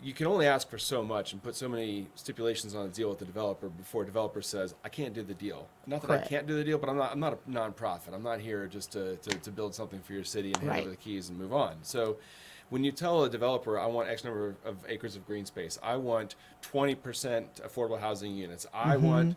you can only ask for so much and put so many stipulations on a deal with the developer before a developer says, I can't do the deal. Not that I Correct. can't do the deal, but I'm not a nonprofit. I'm not here just to build something for your city and hand Right. over the keys and move on. So when you tell a developer, I want X number of acres of green space, I want 20% affordable housing units, I want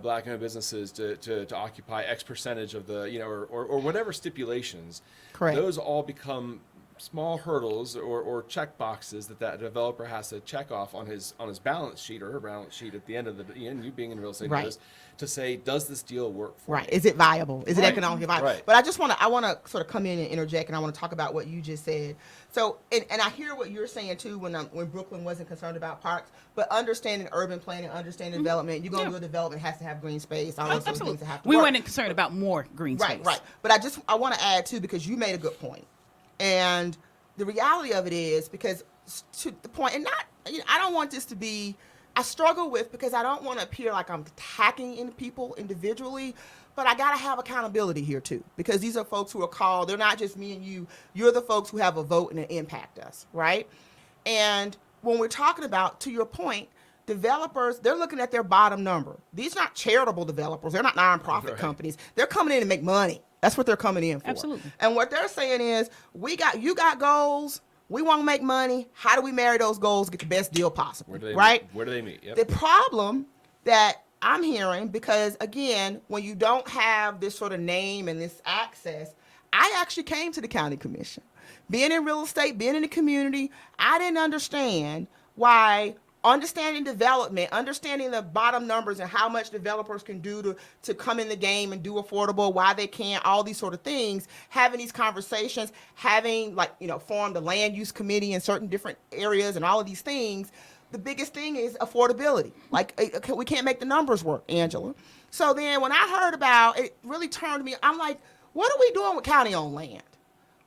black-owned businesses to occupy X percentage of the, or whatever stipulations, Correct. those all become small hurdles or check boxes that developer has to check off on his balance sheet or her balance sheet at the end of the end. You being in real estate, Right. knows, to say, does this deal work for Right. me? Is it viable? Is it Right. economically viable? Right. But I want to sort of come in and interject, and I want to talk about what you just said. So, and I hear what you're saying too when Brooklyn wasn't concerned about parks, but understanding urban planning, understanding development, you're going to do a development, has to have green space, all those sort of things that have to We work. weren't concerned about more green space. Right. But I want to add too, because you made a good point. And the reality of it is, because to the point, and not, I don't want this to be, I struggle with, because I don't want to appear like I'm attacking in people individually, but I got to have accountability here too, because these are folks who are called, they're not just me and you, you're the folks who have a vote and impact us, right? And when we're talking about, to your point, developers, they're looking at their bottom number. These are not charitable developers. They're not nonprofit companies. They're coming in to make money. That's what they're coming in for. Absolutely. And what they're saying is, you got goals. We want to make money. How do we marry those goals, get the best deal possible? Where do they right? meet? Where do they meet? Yep. The problem that I'm hearing, because again, when you don't have this sort of name and this access, I actually came to the county commission. Being in real estate, being in the community, I didn't understand why understanding development, understanding the bottom numbers and how much developers can do to come in the game and do affordable, why they can't, all these sort of things, having these conversations, having formed a land use committee in certain different areas and all of these things. The biggest thing is affordability. We can't make the numbers work, Angela. So then when I heard about it, really turned me, I'm like, what are we doing with county-owned land?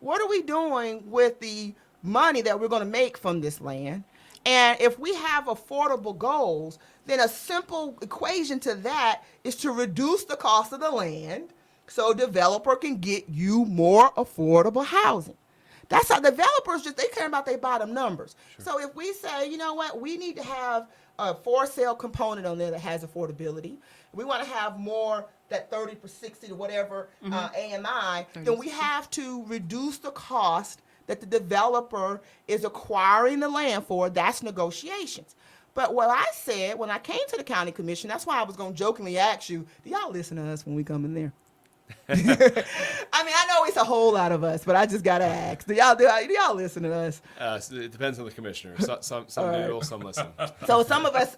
What are we doing with the money that we're going to make from this land? And if we have affordable goals, then a simple equation to that is to reduce the cost of the land so a developer can get you more affordable housing. That's how developers they care about their bottom numbers. Sure. So if we say, you know what, we need to have a for sale component on there that has affordability. We want to have more, that 30 per 60 to whatever AMI, then we have to reduce the cost that the developer is acquiring the land for. That's negotiations. But what I said when I came to the county commission, that's why I was going to jokingly ask you, do y'all listen to us when we come in there? I mean, I know it's a whole lot of us, but I just got to ask, do y'all listen to us? So it depends on the commissioner. Some noodle, some listen. So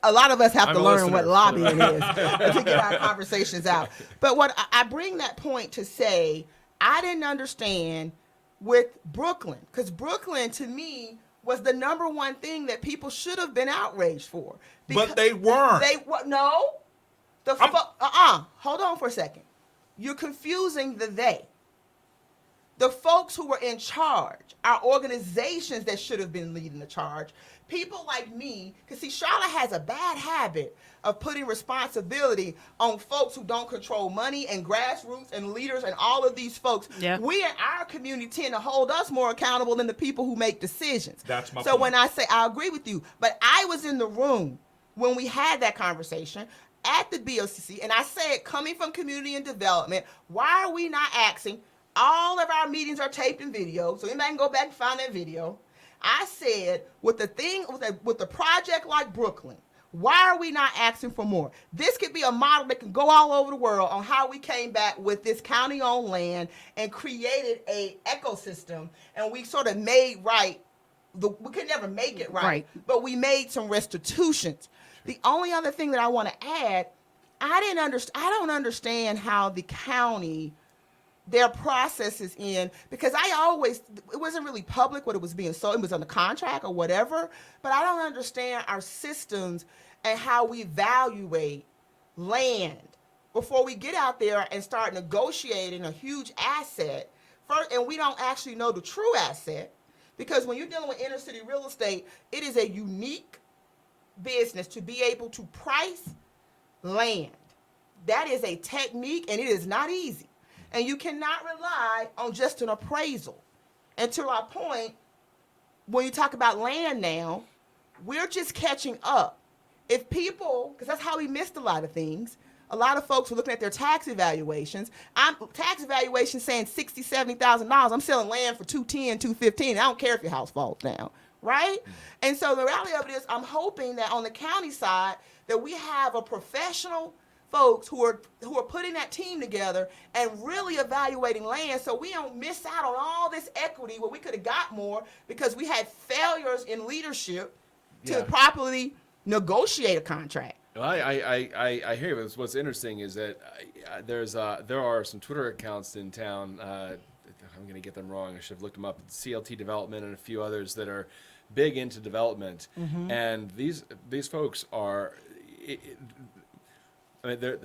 a lot of us have I'm to a learn listener. what lobbying is to get our conversations out. But what I bring that point to say, I didn't understand with Brooklyn, because Brooklyn to me was the number one thing that people should have been outraged for. But they weren't. No. Hold on for a second. You're confusing the they. The folks who were in charge, our organizations that should have been leading the charge, people like me, because see, Charlotte has a bad habit of putting responsibility on folks who don't control money and grassroots and leaders and all of these folks. Yeah. We in our community tend to hold us more accountable than the people who make decisions. That's my So point. when I say, I agree with you, but I was in the room when we had that conversation at the BOCC, and I said, coming from community and development, why are we not asking? All of our meetings are taped in video, so anybody can go back and find that video. I said, with the project like Brooklyn, why are we not asking for more? This could be a model that can go all over the world on how we came back with this county-owned land and created a ecosystem, and we sort of made right. We could never make it right, but we made some restitutions. The only other thing that I want to add, I don't understand how the county, their process is in, because it wasn't really public what it was being sold. It was on the contract or whatever, but I don't understand our systems and how we evaluate land before we get out there and start negotiating a huge asset first, and we don't actually know the true asset, because when you're dealing with inner city real estate, it is a unique business to be able to price land. That is a technique, and it is not easy. And you cannot rely on just an appraisal. And to our point, when you talk about land now, we're just catching up. If people, because that's how we missed a lot of things. A lot of folks were looking at their tax evaluations. Tax evaluation saying $60,000, $70,000. I'm selling land for $210,000, $215,000. I don't care if your house falls down, right? And so the reality of it is, I'm hoping that on the county side that we have a professional folks who are putting that team together and really evaluating land, so we don't miss out on all this equity where we could have got more because we had failures in leadership to properly negotiate a contract. Well, I hear you. What's interesting is that there are some Twitter accounts in town. I'm going to get them wrong. I should have looked them up. CLT Development and a few others that are big into development. And these folks are, they're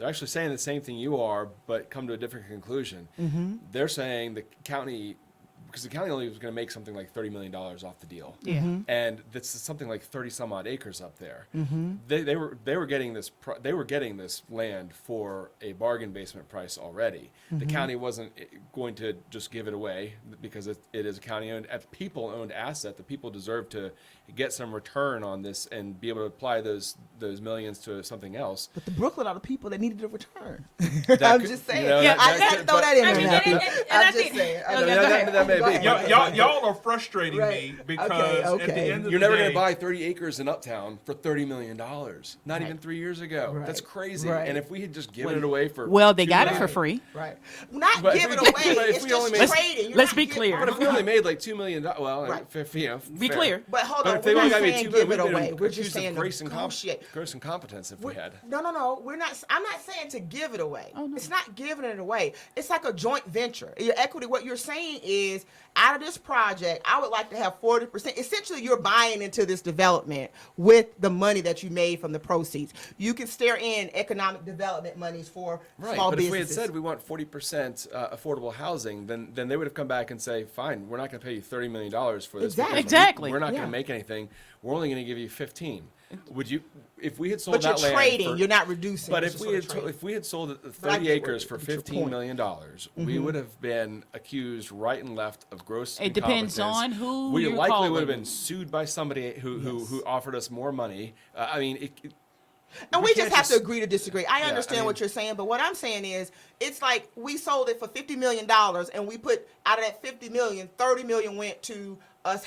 actually saying the same thing you are, but come to a different conclusion. They're saying the county, because the county only was going to make something like $30 million off the deal, and that's something like 30 some odd acres up there. They were getting this land for a bargain basement price already. The county wasn't going to just give it away because it is a county owned, a people owned asset. The people deserve to get some return on this and be able to apply those millions to something else. But the Brooklyn are the people that needed a return. I'm just saying. I had to throw that in there. I'm just saying. That may be. Y'all are frustrating me because at the end of You're the never day, going to buy 30 acres in Uptown for $30 million. Not even 3 years ago. Right. That's crazy. Right. And if we had just given it away for They got it for free. Right. Not But if give it we- away. but if It's we just only made- trading. You're Let's not be giving- clear. But if we only made like $2 million, well, Right. Be fair. clear. But hold But on, if they we're only not got me saying $2 give million, it we'd away. have We're just accused saying of grace and negotiate. competence if we had. No. We're not. I'm not saying to give it away. Oh, no. It's not giving it away. It's like a joint venture. Your equity. What you're saying is, out of this project, I would like to have 40%. Essentially, you're buying into this development with the money that you made from the proceeds. You can stare in economic development monies for Right, small but businesses. if we had said we want 40% affordable housing, then they would have come back and say, fine, we're not going to pay you $30 million for this. Exactly. because Exactly. We're not Yeah. going to make anything. We're only going to give you 15. Would you, if we had sold but you're that land trading. for- You're not reducing. But it's if just we sort had of trading. if we had sold it But I 30 get acres for what your $15 point. million, we would have been accused right and left of gross It depends incompetence. on who We you're likely would have calling. been sued by somebody who offered us more money. I mean, And we we can't just have to just- agree to disagree. I Yeah, understand I mean- what you're saying, but what I'm saying is, it's like we sold it for $50 million, and we put out of that $50 million, $30 million went to us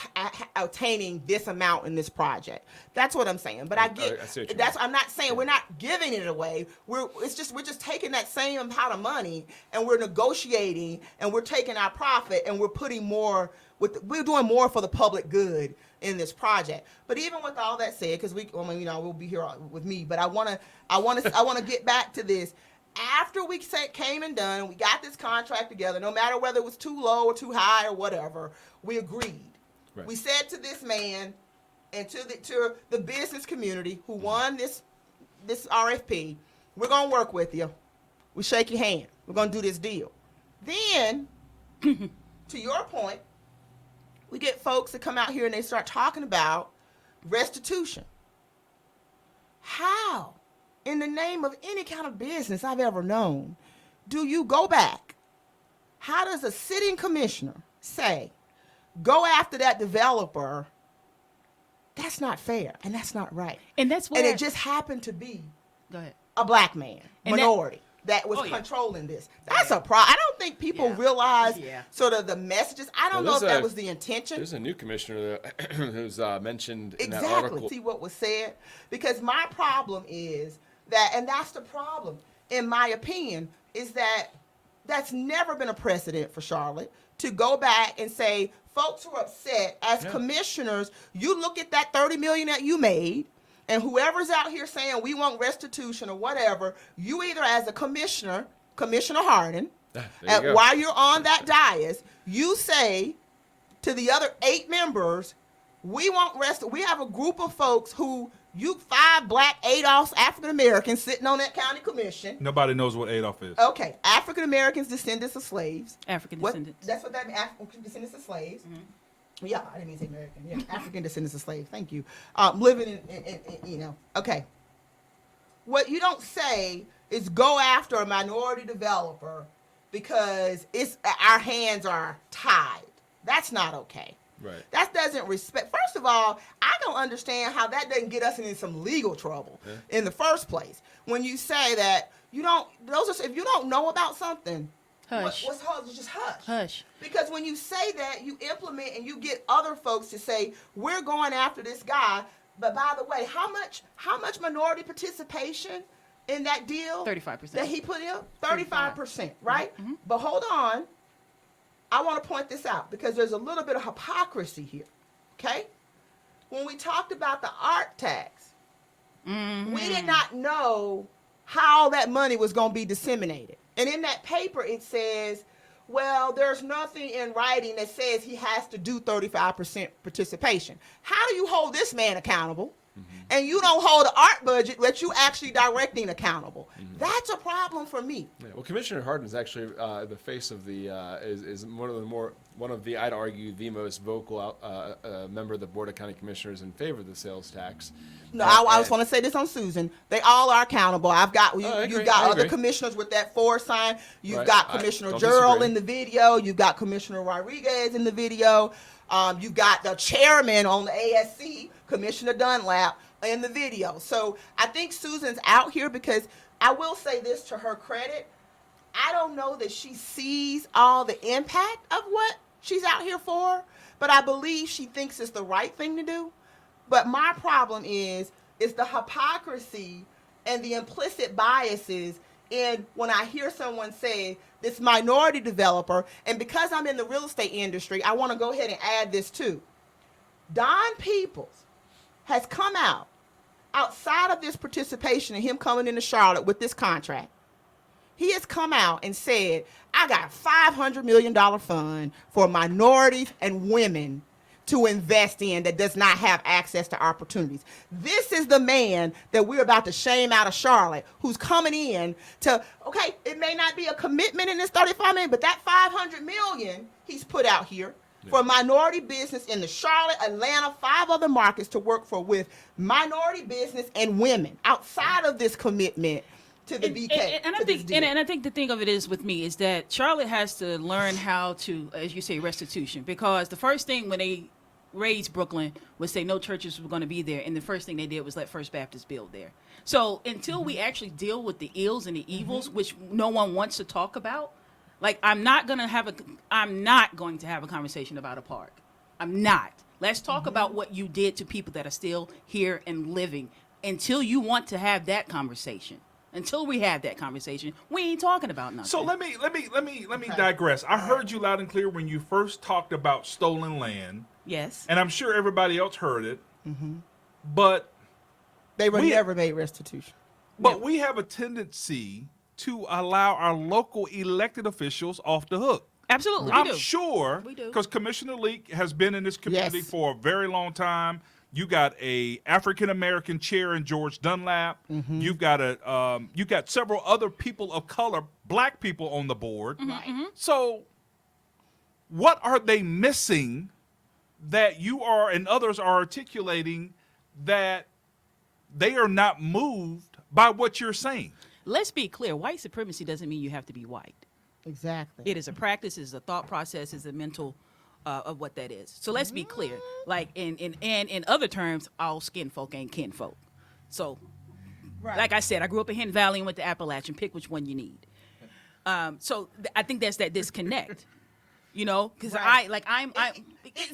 obtaining this amount in this project. That's what I'm saying. But I I see what you that's. mean. I'm not saying we're not giving it away. We're just taking that same amount of money and we're negotiating and we're taking our profit and we're putting more. We're doing more for the public good in this project. But even with all that said, because we'll be here with me, but I want to get back to this. After we came and done, we got this contract together. No matter whether it was too low or too high or whatever, we agreed. Right. We said to this man and to the business community who won this RFP, we're gonna work with you. We shake your hand. We're gonna do this deal. Then, to your point, we get folks that come out here and they start talking about restitution. How, in the name of any kind of business I've ever known, do you go back? How does a sitting commissioner say, go after that developer? That's not fair and that's not right. And that's where And it just happened to be Go ahead. a black man, And that- minority, that was Oh, yeah. controlling this. That's a problem. I don't think people realize Yeah. sort of the messages. I don't Well, know if there's that a- was the intention. there's a new commissioner that who's mentioned in that Exactly. article. See what was said? Because my problem is that, and that's the problem, in my opinion, is that that's never been a precedent for Charlotte to go back and say, folks who are upset, as commissioners, you look at that $30 million that you made, and whoever's out here saying we want restitution or whatever, you either as a commissioner, Commissioner Hardin, There you go. while you're on that dais, you say to the other 8 members, we have a group of folks who, 5 black Adolphs, African Americans sitting on that county commission. Nobody knows what Adolf is. Okay, African Americans, descendants of slaves. African What- descendants. That's what that means, African descendants of slaves. Yeah, I didn't mean to say American. Yeah, African descendants of slaves. Thank you. Living in okay. What you don't say is go after a minority developer because our hands are tied. That's not okay. Right. That doesn't respect. First of all, I don't understand how that doesn't get us into some legal trouble in the first place. When you say that you don't, if you don't know about something, Hush. what's hard? Just hush. Hush. Because when you say that, you implement and you get other folks to say, we're going after this guy. But by the way, how much minority participation in that deal? 35%. That he put in? 35%, right? Mm-hmm. But hold on. I want to point this out because there's a little bit of hypocrisy here, okay? When we talked about the art tax, we did not know how that money was going to be disseminated. And in that paper, it says, well, there's nothing in writing that says he has to do 35% participation. How do you hold this man accountable? And you don't hold the art budget that you actually directing accountable. That's a problem for me. Yeah, well, Commissioner Hardin is actually the face of the is one of the I'd argue the most vocal member of the Board of County Commissioners in favor of the sales tax. No, I just want to say this on Susan. They all are accountable. You've got other commissioners with that sign. You've got Commissioner Gerald in the video. You've got Commissioner Rodriguez in the video. You've got the chairman on the ASC, Commissioner Dunlap, in the video. So I think Susan's out here because I will say this to her credit. I don't know that she sees all the impact of what she's out here for, but I believe she thinks it's the right thing to do. But my problem is the hypocrisy and the implicit biases in when I hear someone say this minority developer, and because I'm in the real estate industry, I want to go ahead and add this too. Don Peoples has come out outside of this participation and him coming into Charlotte with this contract. He has come out and said, I got a $500 million fund for minorities and women to invest in that does not have access to opportunities. This is the man that we're about to shame out of Charlotte, who's coming in to, okay, it may not be a commitment in this 35 million, but that 500 million he's put out here for minority business in the Charlotte, Atlanta, 5 other markets to work for with minority business and women outside of this commitment to the BK. And I think the thing of it is with me is that Charlotte has to learn how to, as you say, restitution, because the first thing when they raised Brooklyn was say no churches were going to be there, and the first thing they did was let First Baptist build there. So until we actually deal with the ills and the evils, which no one wants to talk about, like I'm not going to have a conversation about a park. I'm not. Let's talk about what you did to people that are still here and living. Until you want to have that conversation. Until we have that conversation, we ain't talking about nothing. So let me digress. I heard you loud and clear when you first talked about stolen land. Yes. And I'm sure everybody else heard it. But they were never made restitution. But we have a tendency to allow our local elected officials off the hook. Absolutely, I'm sure, we do. Because Commissioner Leak has been in this community for a very long time. You got a African American chair in George Dunlap. You've got you got several other people of color, black people on the board. So, what are they missing that you are and others are articulating that they are not moved by what you're saying? Let's be clear. White supremacy doesn't mean you have to be white. Exactly. It is a practice, it's a thought process, it's a mental of what that is. So let's be clear. Like in other terms, all skin folk ain't kin folk. So, like I said, I grew up in Hidden Valley and went to Appalachian. Pick which one you need. So I think that's that disconnect. You know, because it's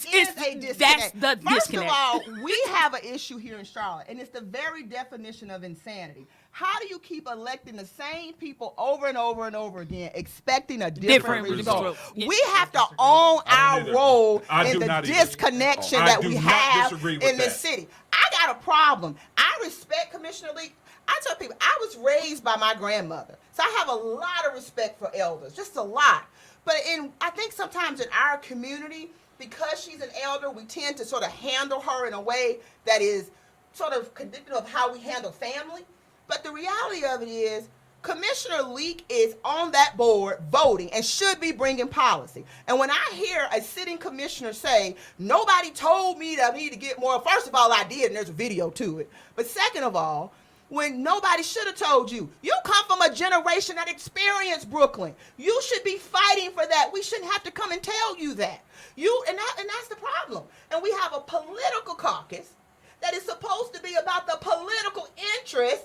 a disconnect. That's the disconnect. First of all, we have an issue here in Charlotte, and it's the very definition of insanity. How do you keep electing the same people over and over and over again, expecting a different result? Yeah. We have to own our role I in do the not either. disconnection I that do we not have disagree with in this that. city. I got a problem. I respect Commissioner Lee. I tell people, I was raised by my grandmother, so I have a lot of respect for elders, just a lot. But I think sometimes in our community, because she's an elder, we tend to sort of handle her in a way that is sort of conditional of how we handle family. But the reality of it is, Commissioner Leak is on that board voting and should be bringing policy. And when I hear a sitting commissioner say, nobody told me that I need to get more, first of all, I did, and there's a video to it. But second of all, when nobody should have told you. You come from a generation that experienced Brooklyn. You should be fighting for that. We shouldn't have to come and tell you that. And that's the problem. And we have a political caucus that is supposed to be about the political interest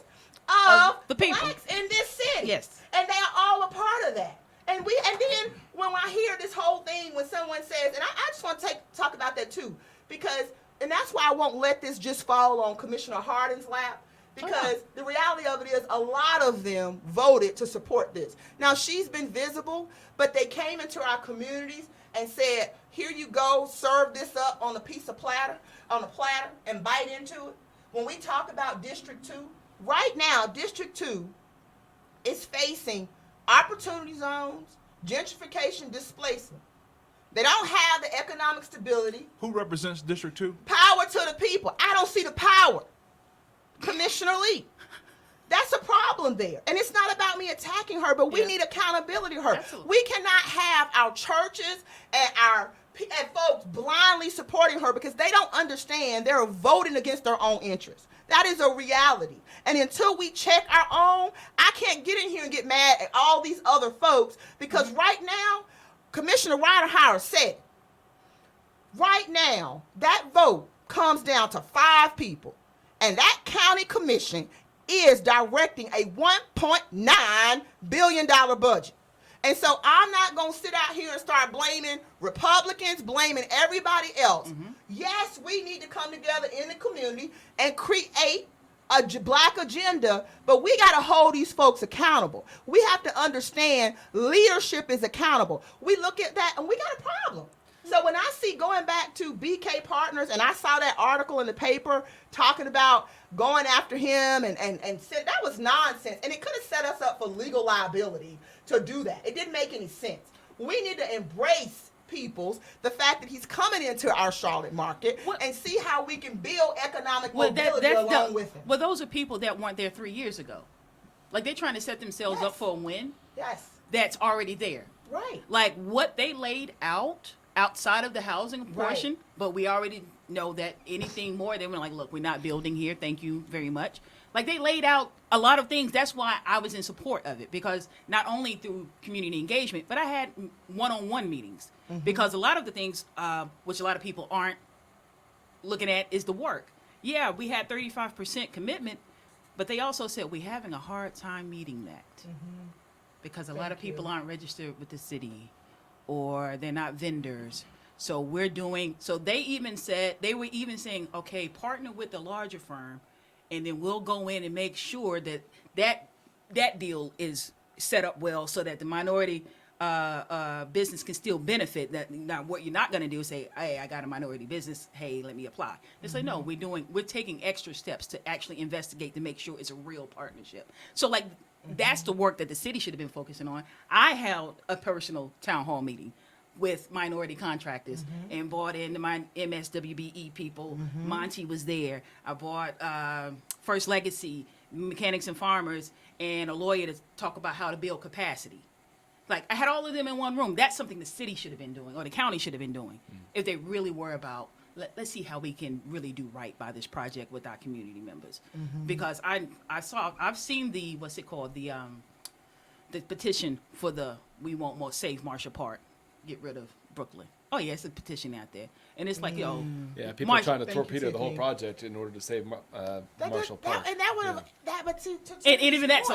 of the people blacks in this city. Yes. And they are all a part of that. And then when I hear this whole thing, when someone says, and I just want to talk about that too, because, and that's why I won't let this just fall on Commissioner Hardin's lap, because the reality of it is a lot of them voted to support this. Now, she's been visible, but they came into our communities and said, here you go, serve this up on a platter, and bite into it. When we talk about District 2, right now, District 2 is facing opportunity zones, gentrification, displacement. They don't have the economic stability. Who represents District 2? Power to the people. I don't see the power. Commissioner Lee. That's a problem there. And it's not about me attacking her, but we need accountability to her. Absolutely. We cannot have our churches and folks blindly supporting her because they don't understand they're voting against their own interests. That is a reality. And until we check our own, I can't get in here and get mad at all these other folks because right now, Commissioner Ridenhour said, right now, that vote comes down to 5 people. And that county commission is directing a $1.9 billion budget. And so I'm not going to sit out here and start blaming Republicans, blaming everybody else. Mm-hmm. Yes, we need to come together in the community and create a black agenda, but we got to hold these folks accountable. We have to understand leadership is accountable. We look at that and we got a problem. So when I see going back to BK Partners, and I saw that article in the paper talking about going after him and said that was nonsense. And it could have set us up for legal liability to do that. It didn't make any sense. We need to embrace the fact that he's coming into our Charlotte market and see how we can build economic mobility along with him. Well, those are people that weren't there 3 years ago. Like they're trying to set themselves up for a win. Yes. That's already there. Right. Like what they laid out outside of the housing portion, but we already know that anything more, they were like, look, we're not building here. Thank you very much. Like they laid out a lot of things. That's why I was in support of it, because not only through community engagement, but I had one-on-one meetings because a lot of the things, which a lot of people aren't looking at, is the work. Yeah, we had 35% commitment, but they also said we're having a hard time meeting that because a lot of people aren't registered with the city or they're not vendors. So they even said, they were even saying, okay, partner with the larger firm, and then we'll go in and make sure that deal is set up well so that the minority business can still benefit. That now, what you're not going to do is say, hey, I got a minority business, hey, let me apply. They say, no, we're taking extra steps to actually investigate to make sure it's a real partnership. So like, that's the work that the city should have been focusing on. I held a personal town hall meeting with minority contractors and brought in my MSWBE people. Monty was there. I brought First Legacy, Mechanics and Farmers, and a lawyer to talk about how to build capacity. Like, I had all of them in one room. That's something the city should have been doing, or the county should have been doing, if they really were about, let's see how we can really do right by this project with our community members. Because I've seen the, what's it called, the petition for the We Want More Safe Marshall Park. Get rid of Brooklyn. Oh yeah, it's a petition out there, and it's like, yo, yeah, people are trying to torpedo the whole project in order to save Marshall Park. And even that's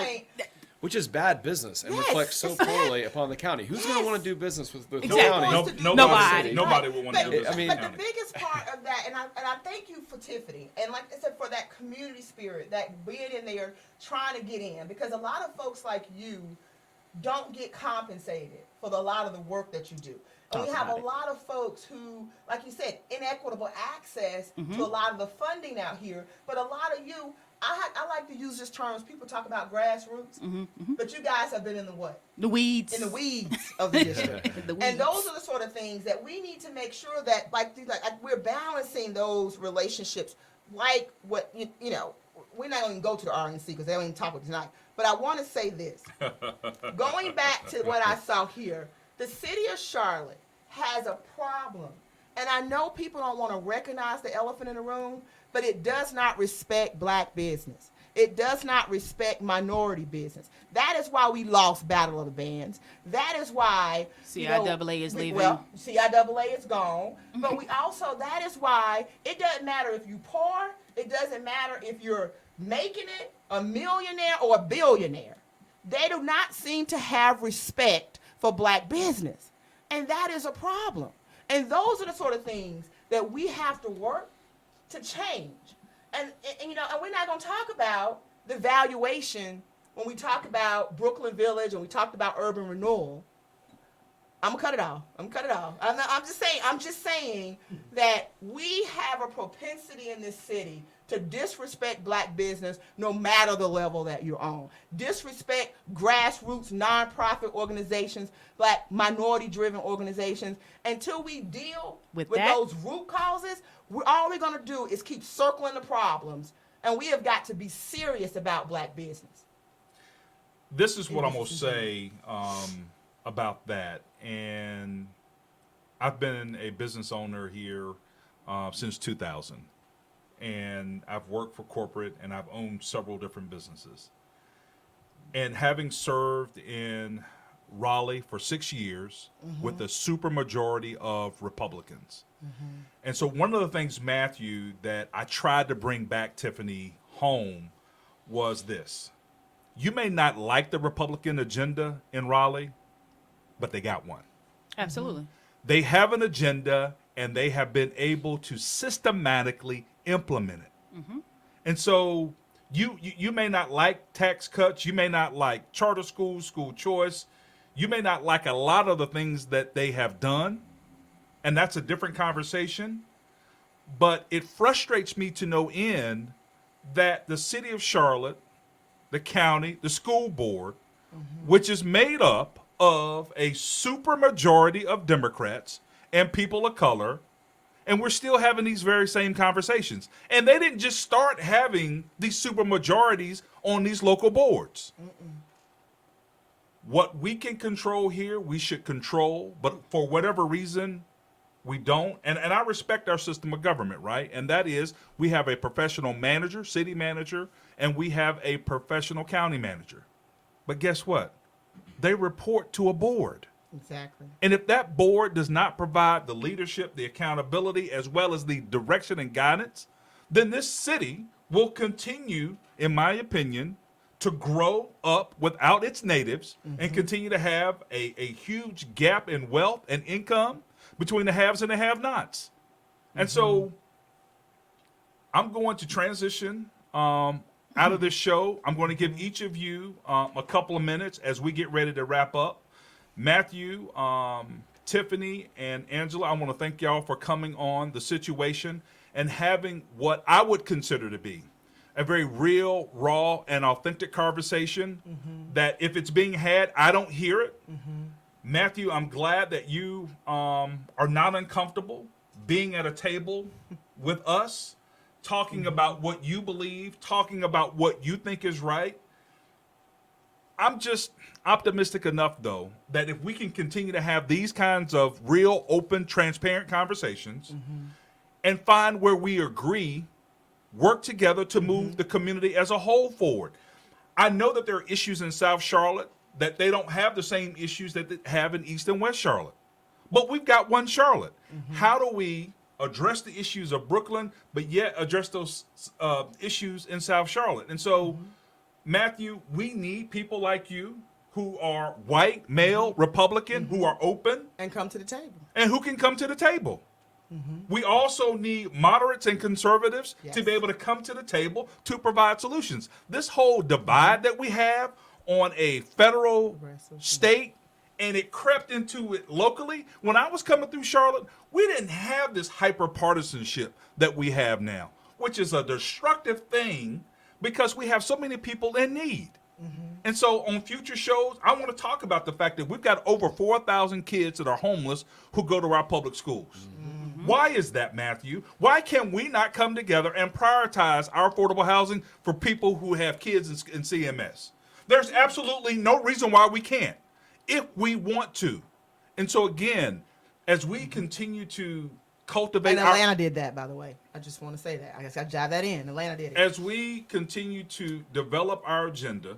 which is bad business and reflects so poorly upon the county. Who's going to want to do business with the Exactly. county? Nobody would want to do business. I mean, but the biggest part of that, and I thank you for Tiffany, and like I said, for that community spirit, that being in there, trying to get in, because a lot of folks like you don't get compensated for a lot of the work that you do. And we have a lot of folks who, like you said, inequitable access to a lot of the funding out here. But a lot of you, I like to use this term, people talk about grassroots, but you guys have been in the what? The weeds. In the weeds of the district. And those are the sort of things that we need to make sure that, like we're balancing those relationships, like what, you know, we're not going to go to the RNC because they don't even talk with tonight. But I want to say this. Going back to what I saw here, the city of Charlotte has a problem. And I know people don't want to recognize the elephant in the room, but it does not respect black business. It does not respect minority business. That is why we lost Battle of the Bands. That is why CIAA is leaving. Well, CIAA is gone. But we also, that is why it doesn't matter if you're poor. It doesn't matter if you're making it, a millionaire or a billionaire. They do not seem to have respect for black business. And that is a problem. And those are the sort of things that we have to work to change. And we're not going to talk about the valuation when we talk about Brooklyn Village and we talked about urban renewal. I'm gonna cut it off. I'm just saying that we have a propensity in this city to disrespect black business no matter the level that you're on. Disrespect grassroots nonprofit organizations, black minority-driven organizations. Until we deal with those root causes, all we're gonna do is keep circling the problems, and we have got to be serious about black business. This is what I'm going to say about that. And I've been a business owner here since 2000. And I've worked for corporate, and I've owned several different businesses. And having served in Raleigh for 6 years with a supermajority of Republicans. And so one of the things, Matthew, that I tried to bring back, Tiffany, home was this. You may not like the Republican agenda in Raleigh, but they got one. Absolutely. They have an agenda, and they have been able to systematically implement it. And so you may not like tax cuts. You may not like charter schools, school choice. You may not like a lot of the things that they have done, and that's a different conversation. But it frustrates me to no end that the city of Charlotte, the county, the school board, which is made up of a supermajority of Democrats and people of color, and we're still having these very same conversations. And they didn't just start having these supermajorities on these local boards. What we can control here, we should control, but for whatever reason, we don't. And I respect our system of government, right? And that is, we have a professional manager, city manager, and we have a professional county manager. But guess what? They report to a board. Exactly. And if that board does not provide the leadership, the accountability, as well as the direction and guidance, then this city will continue, in my opinion, to grow up without its natives and continue to have a huge gap in wealth and income between the haves and the have-nots. And so I'm going to transition out of this show. I'm going to give each of you a couple of minutes as we get ready to wrap up. Matthew, Tiffany, and Angela, I want to thank y'all for coming on The Situation and having what I would consider to be a very real, raw, and authentic conversation that if it's being had, I don't hear it. Matthew, I'm glad that you are not uncomfortable being at a table with us, talking about what you believe, talking about what you think is right. I'm just optimistic enough, though, that if we can continue to have these kinds of real, open, transparent conversations and find where we agree, work together to move the community as a whole forward. I know that there are issues in South Charlotte that they don't have the same issues that they have in East and West Charlotte. But we've got one Charlotte. How do we address the issues of Brooklyn, but yet address those issues in South Charlotte? And so, Matthew, we need people like you who are white, male, Republican, who are open. And come to the table. And who can come to the table. We also need moderates and conservatives to be able to come to the table to provide solutions. This whole divide that we have on a federal, state, and it crept into it locally. When I was coming through Charlotte, we didn't have this hyper-partisanship that we have now, which is a destructive thing because we have so many people in need. And so on future shows, I want to talk about the fact that we've got over 4,000 kids that are homeless who go to our public schools. Why is that, Matthew? Why can we not come together and prioritize our affordable housing for people who have kids in CMS? There's absolutely no reason why we can't, if we want to. And so again, as we continue to cultivate And Atlanta did that, by the way. I just want to say that. I guess I jive that in. Atlanta did it. as we continue to develop our agenda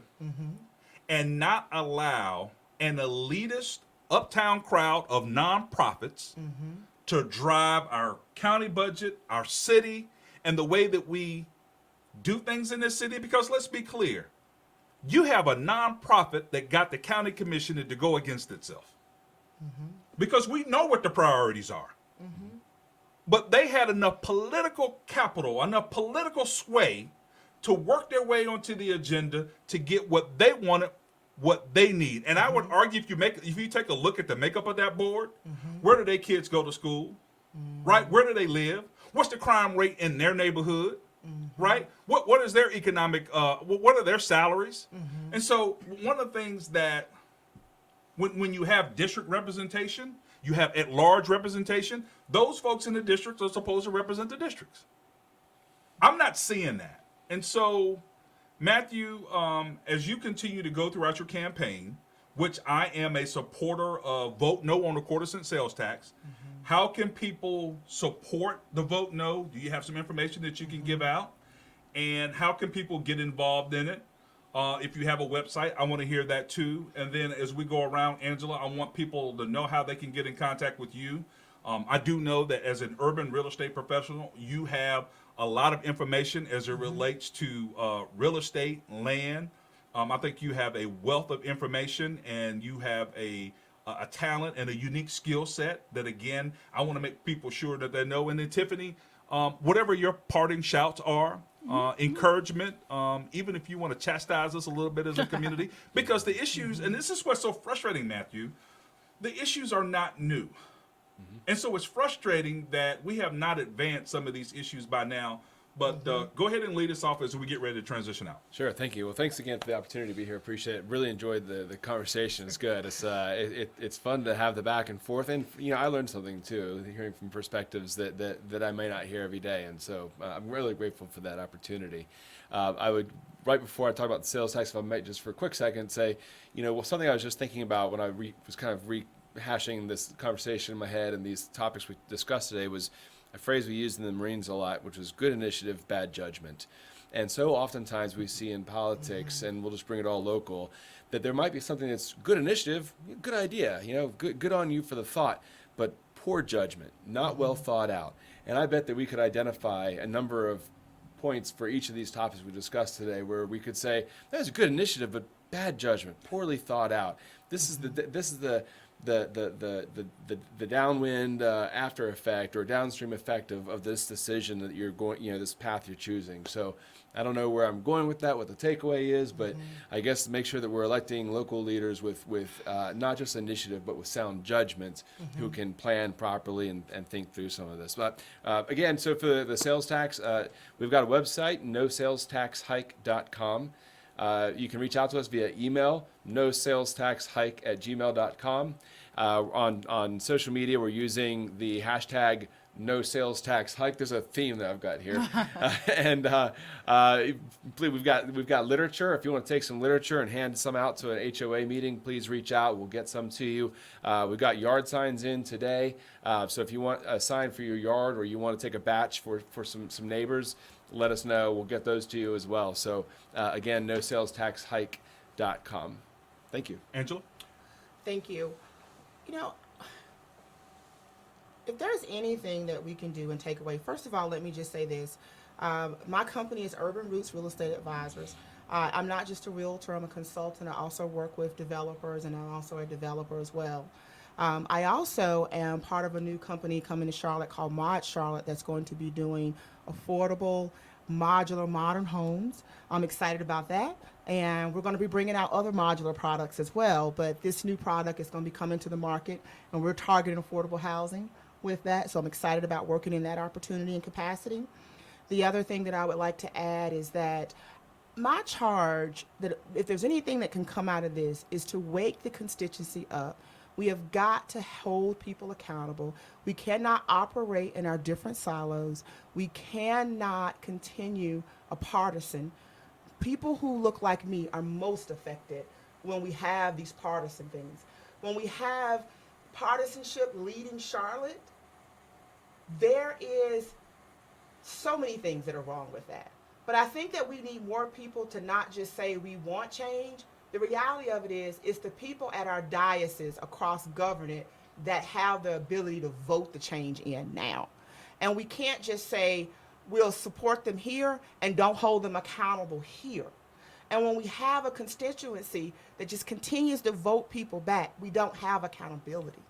and not allow an elitist uptown crowd of nonprofits to drive our county budget, our city, and the way that we do things in this city. Because let's be clear, you have a nonprofit that got the county commissioner to go against itself. Because we know what the priorities are. But they had enough political capital, enough political sway to work their way onto the agenda to get what they wanted, what they need. And I would argue if you take a look at the makeup of that board, where do their kids go to school? Right? Where do they live? What's the crime rate in their neighborhood? Right? What is their economic what are their salaries? And so one of the things that when you have district representation, you have at-large representation, those folks in the districts are supposed to represent the districts. I'm not seeing that. And so, Matthew, as you continue to go throughout your campaign, which I am a supporter of Vote No on the quarter-cent sales tax, how can people support the Vote No? Do you have some information that you can give out? And how can people get involved in it? If you have a website, I want to hear that too. And then as we go around, Angela, I want people to know how they can get in contact with you. I do know that as an urban real estate professional, you have a lot of information as it relates to real estate, land. I think you have a wealth of information, and you have a talent and a unique skill set that, again, I want to make people sure that they know. And then Tiffany, whatever your parting shouts are, encouragement, even if you want to chastise us a little bit as a community, because the issues, and this is what's so frustrating, Matthew, the issues are not new. And so it's frustrating that we have not advanced some of these issues by now. But go ahead and lead us off as we get ready to transition out. Sure, thank you. Well, thanks again for the opportunity to be here. Appreciate it. Really enjoyed the conversation. It's good. It's fun to have the back and forth, and I learned something too, hearing from perspectives that I may not hear every day, and so I'm really grateful for that opportunity. I would, right before I talk about the sales tax, if I might just for a quick second say, something I was just thinking about when I was kind of rehashing this conversation in my head and these topics we discussed today was a phrase we used in the Marines a lot, which was good initiative, bad judgment. And so oftentimes we see in politics, and we'll just bring it all local, that there might be something that's good initiative, good idea, good on you for the thought, but poor judgment, not well thought out. And I bet that we could identify a number of points for each of these topics we discussed today where we could say, that was a good initiative, but bad judgment, poorly thought out. This is the downwind after effect or downstream effect of this decision that you're going, this path you're choosing. So I don't know where I'm going with that, what the takeaway is, but I guess make sure that we're electing local leaders with not just initiative, but with sound judgment who can plan properly and think through some of this. But again, so for the sales tax, we've got a website, nosalestaxhike.com. You can reach out to us via email, nosalestaxhike@gmail.com. On social media, we're using the hashtag #NoSalesTaxHike. There's a theme that I've got here, and we've got literature. If you want to take some literature and hand some out to an HOA meeting, please reach out. We'll get some to you. We've got yard signs in today, so if you want a sign for your yard or you want to take a batch for some neighbors, let us know. We'll get those to you as well. So again, nosalestaxhike.com. Thank you. Angela? Thank you. If there's anything that we can do and take away, first of all, let me just say this. My company is Urban Roots Real Estate Advisors. I'm not just a realtor, I'm a consultant. I also work with developers, and I'm also a developer as well. I also am part of a new company coming to Charlotte called Mod Charlotte that's going to be doing affordable, modular, modern homes. I'm excited about that. And we're going to be bringing out other modular products as well. But this new product is going to be coming to the market, and we're targeting affordable housing with that. So I'm excited about working in that opportunity and capacity. The other thing that I would like to add is that my charge, that if there's anything that can come out of this, is to wake the constituency up. We have got to hold people accountable. We cannot operate in our different silos. We cannot continue a partisan. People who look like me are most affected when we have these partisan things. When we have partisanship leading Charlotte, There is so many things that are wrong with that. But I think that we need more people to not just say we want change. The reality of it is, it's the people at our dioceses across government that have the ability to vote the change in now. And we can't just say we'll support them here and don't hold them accountable here. And when we have a constituency that just continues to vote people back, we don't have accountability.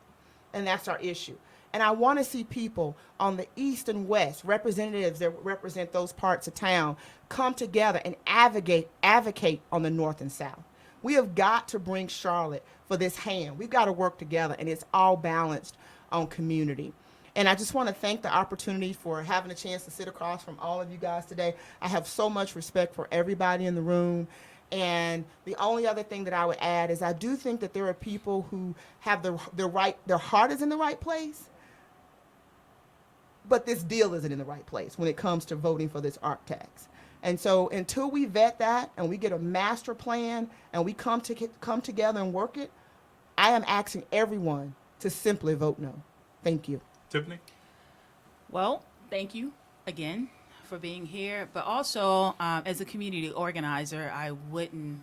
And that's our issue. And I want to see people on the east and west, representatives that represent those parts of town, come together and advocate on the north and south. We have got to bring Charlotte for this hand. We've got to work together, and it's all balanced on community. And I just want to thank the opportunity for having a chance to sit across from all of you guys today. I have so much respect for everybody in the room. And the only other thing that I would add is I do think that there are people who have their heart is in the right place, but this deal isn't in the right place when it comes to voting for this ARC tax. And so until we vet that and we get a master plan and we come together and work it, I am asking everyone to simply vote no. Thank you. Tiffany? Well, thank you again for being here. But also, as a community organizer, I wouldn't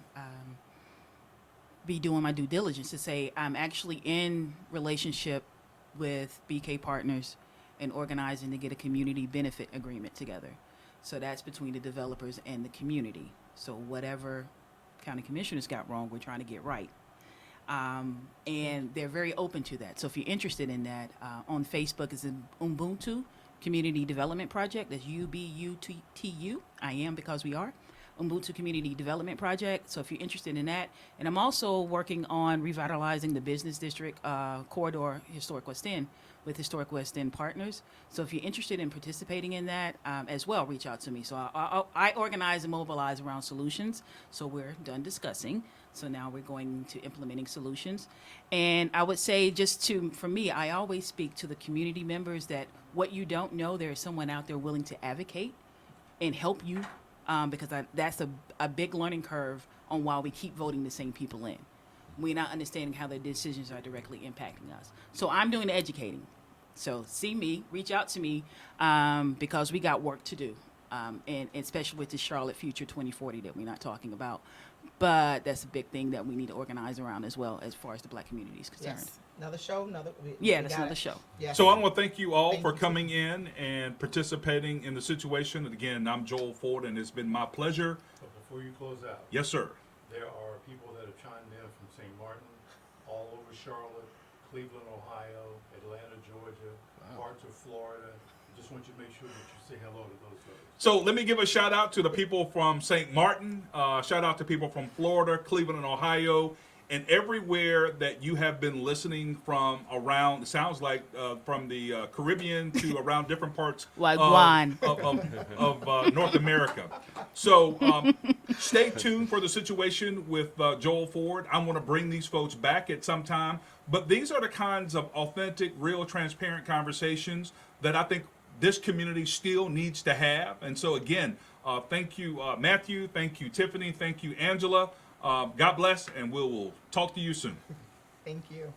be doing my due diligence to say I'm actually in relationship with BK Partners and organizing to get a community benefit agreement together. So that's between the developers and the community. So whatever county commissioners got wrong, we're trying to get right. And they're very open to that. So if you're interested in that, on Facebook is an Ubuntu Community Development Project. That's UBUTU. I am because we are. Ubuntu Community Development Project. So if you're interested in that. And I'm also working on revitalizing the business district corridor, Historic West End, with Historic West End partners. So if you're interested in participating in that as well, reach out to me. So I organize and mobilize around solutions. So we're done discussing. So now we're going to implementing solutions. And I would say for me, I always speak to the community members that what you don't know, there is someone out there willing to advocate and help you because that's a big learning curve on why we keep voting the same people in. We're not understanding how their decisions are directly impacting us. So I'm doing the educating. So see me, reach out to me because we got work to do. And especially with the Charlotte Future 2040 that we're not talking about. But that's a big thing that we need to organize around as well as far as the Black community is concerned. Yes. Another show, that's another show. Yes. So I want to thank you all Thank for you. coming in and participating in the situation. And again, I'm Joel Ford, and it's been my pleasure. But before you close out, Yes, sir. there are people that have chimed in from St. Martin, all over Charlotte, Cleveland, Ohio, Atlanta, Georgia, parts of Florida. Just want you to make sure that you say hello to those folks. So let me give a shout out to the people from St. Martin, shout out to people from Florida, Cleveland, and Ohio, and everywhere that you have been listening from around. It sounds like from the Caribbean to around different parts Wagwan. of North America. So stay tuned for the situation with Joel Ford. I want to bring these folks back at some time. But these are the kinds of authentic, real, transparent conversations that I think this community still needs to have. And so again, thank you, Matthew. Thank you, Tiffany. Thank you, Angela. God bless, and we'll talk to you soon. Thank you.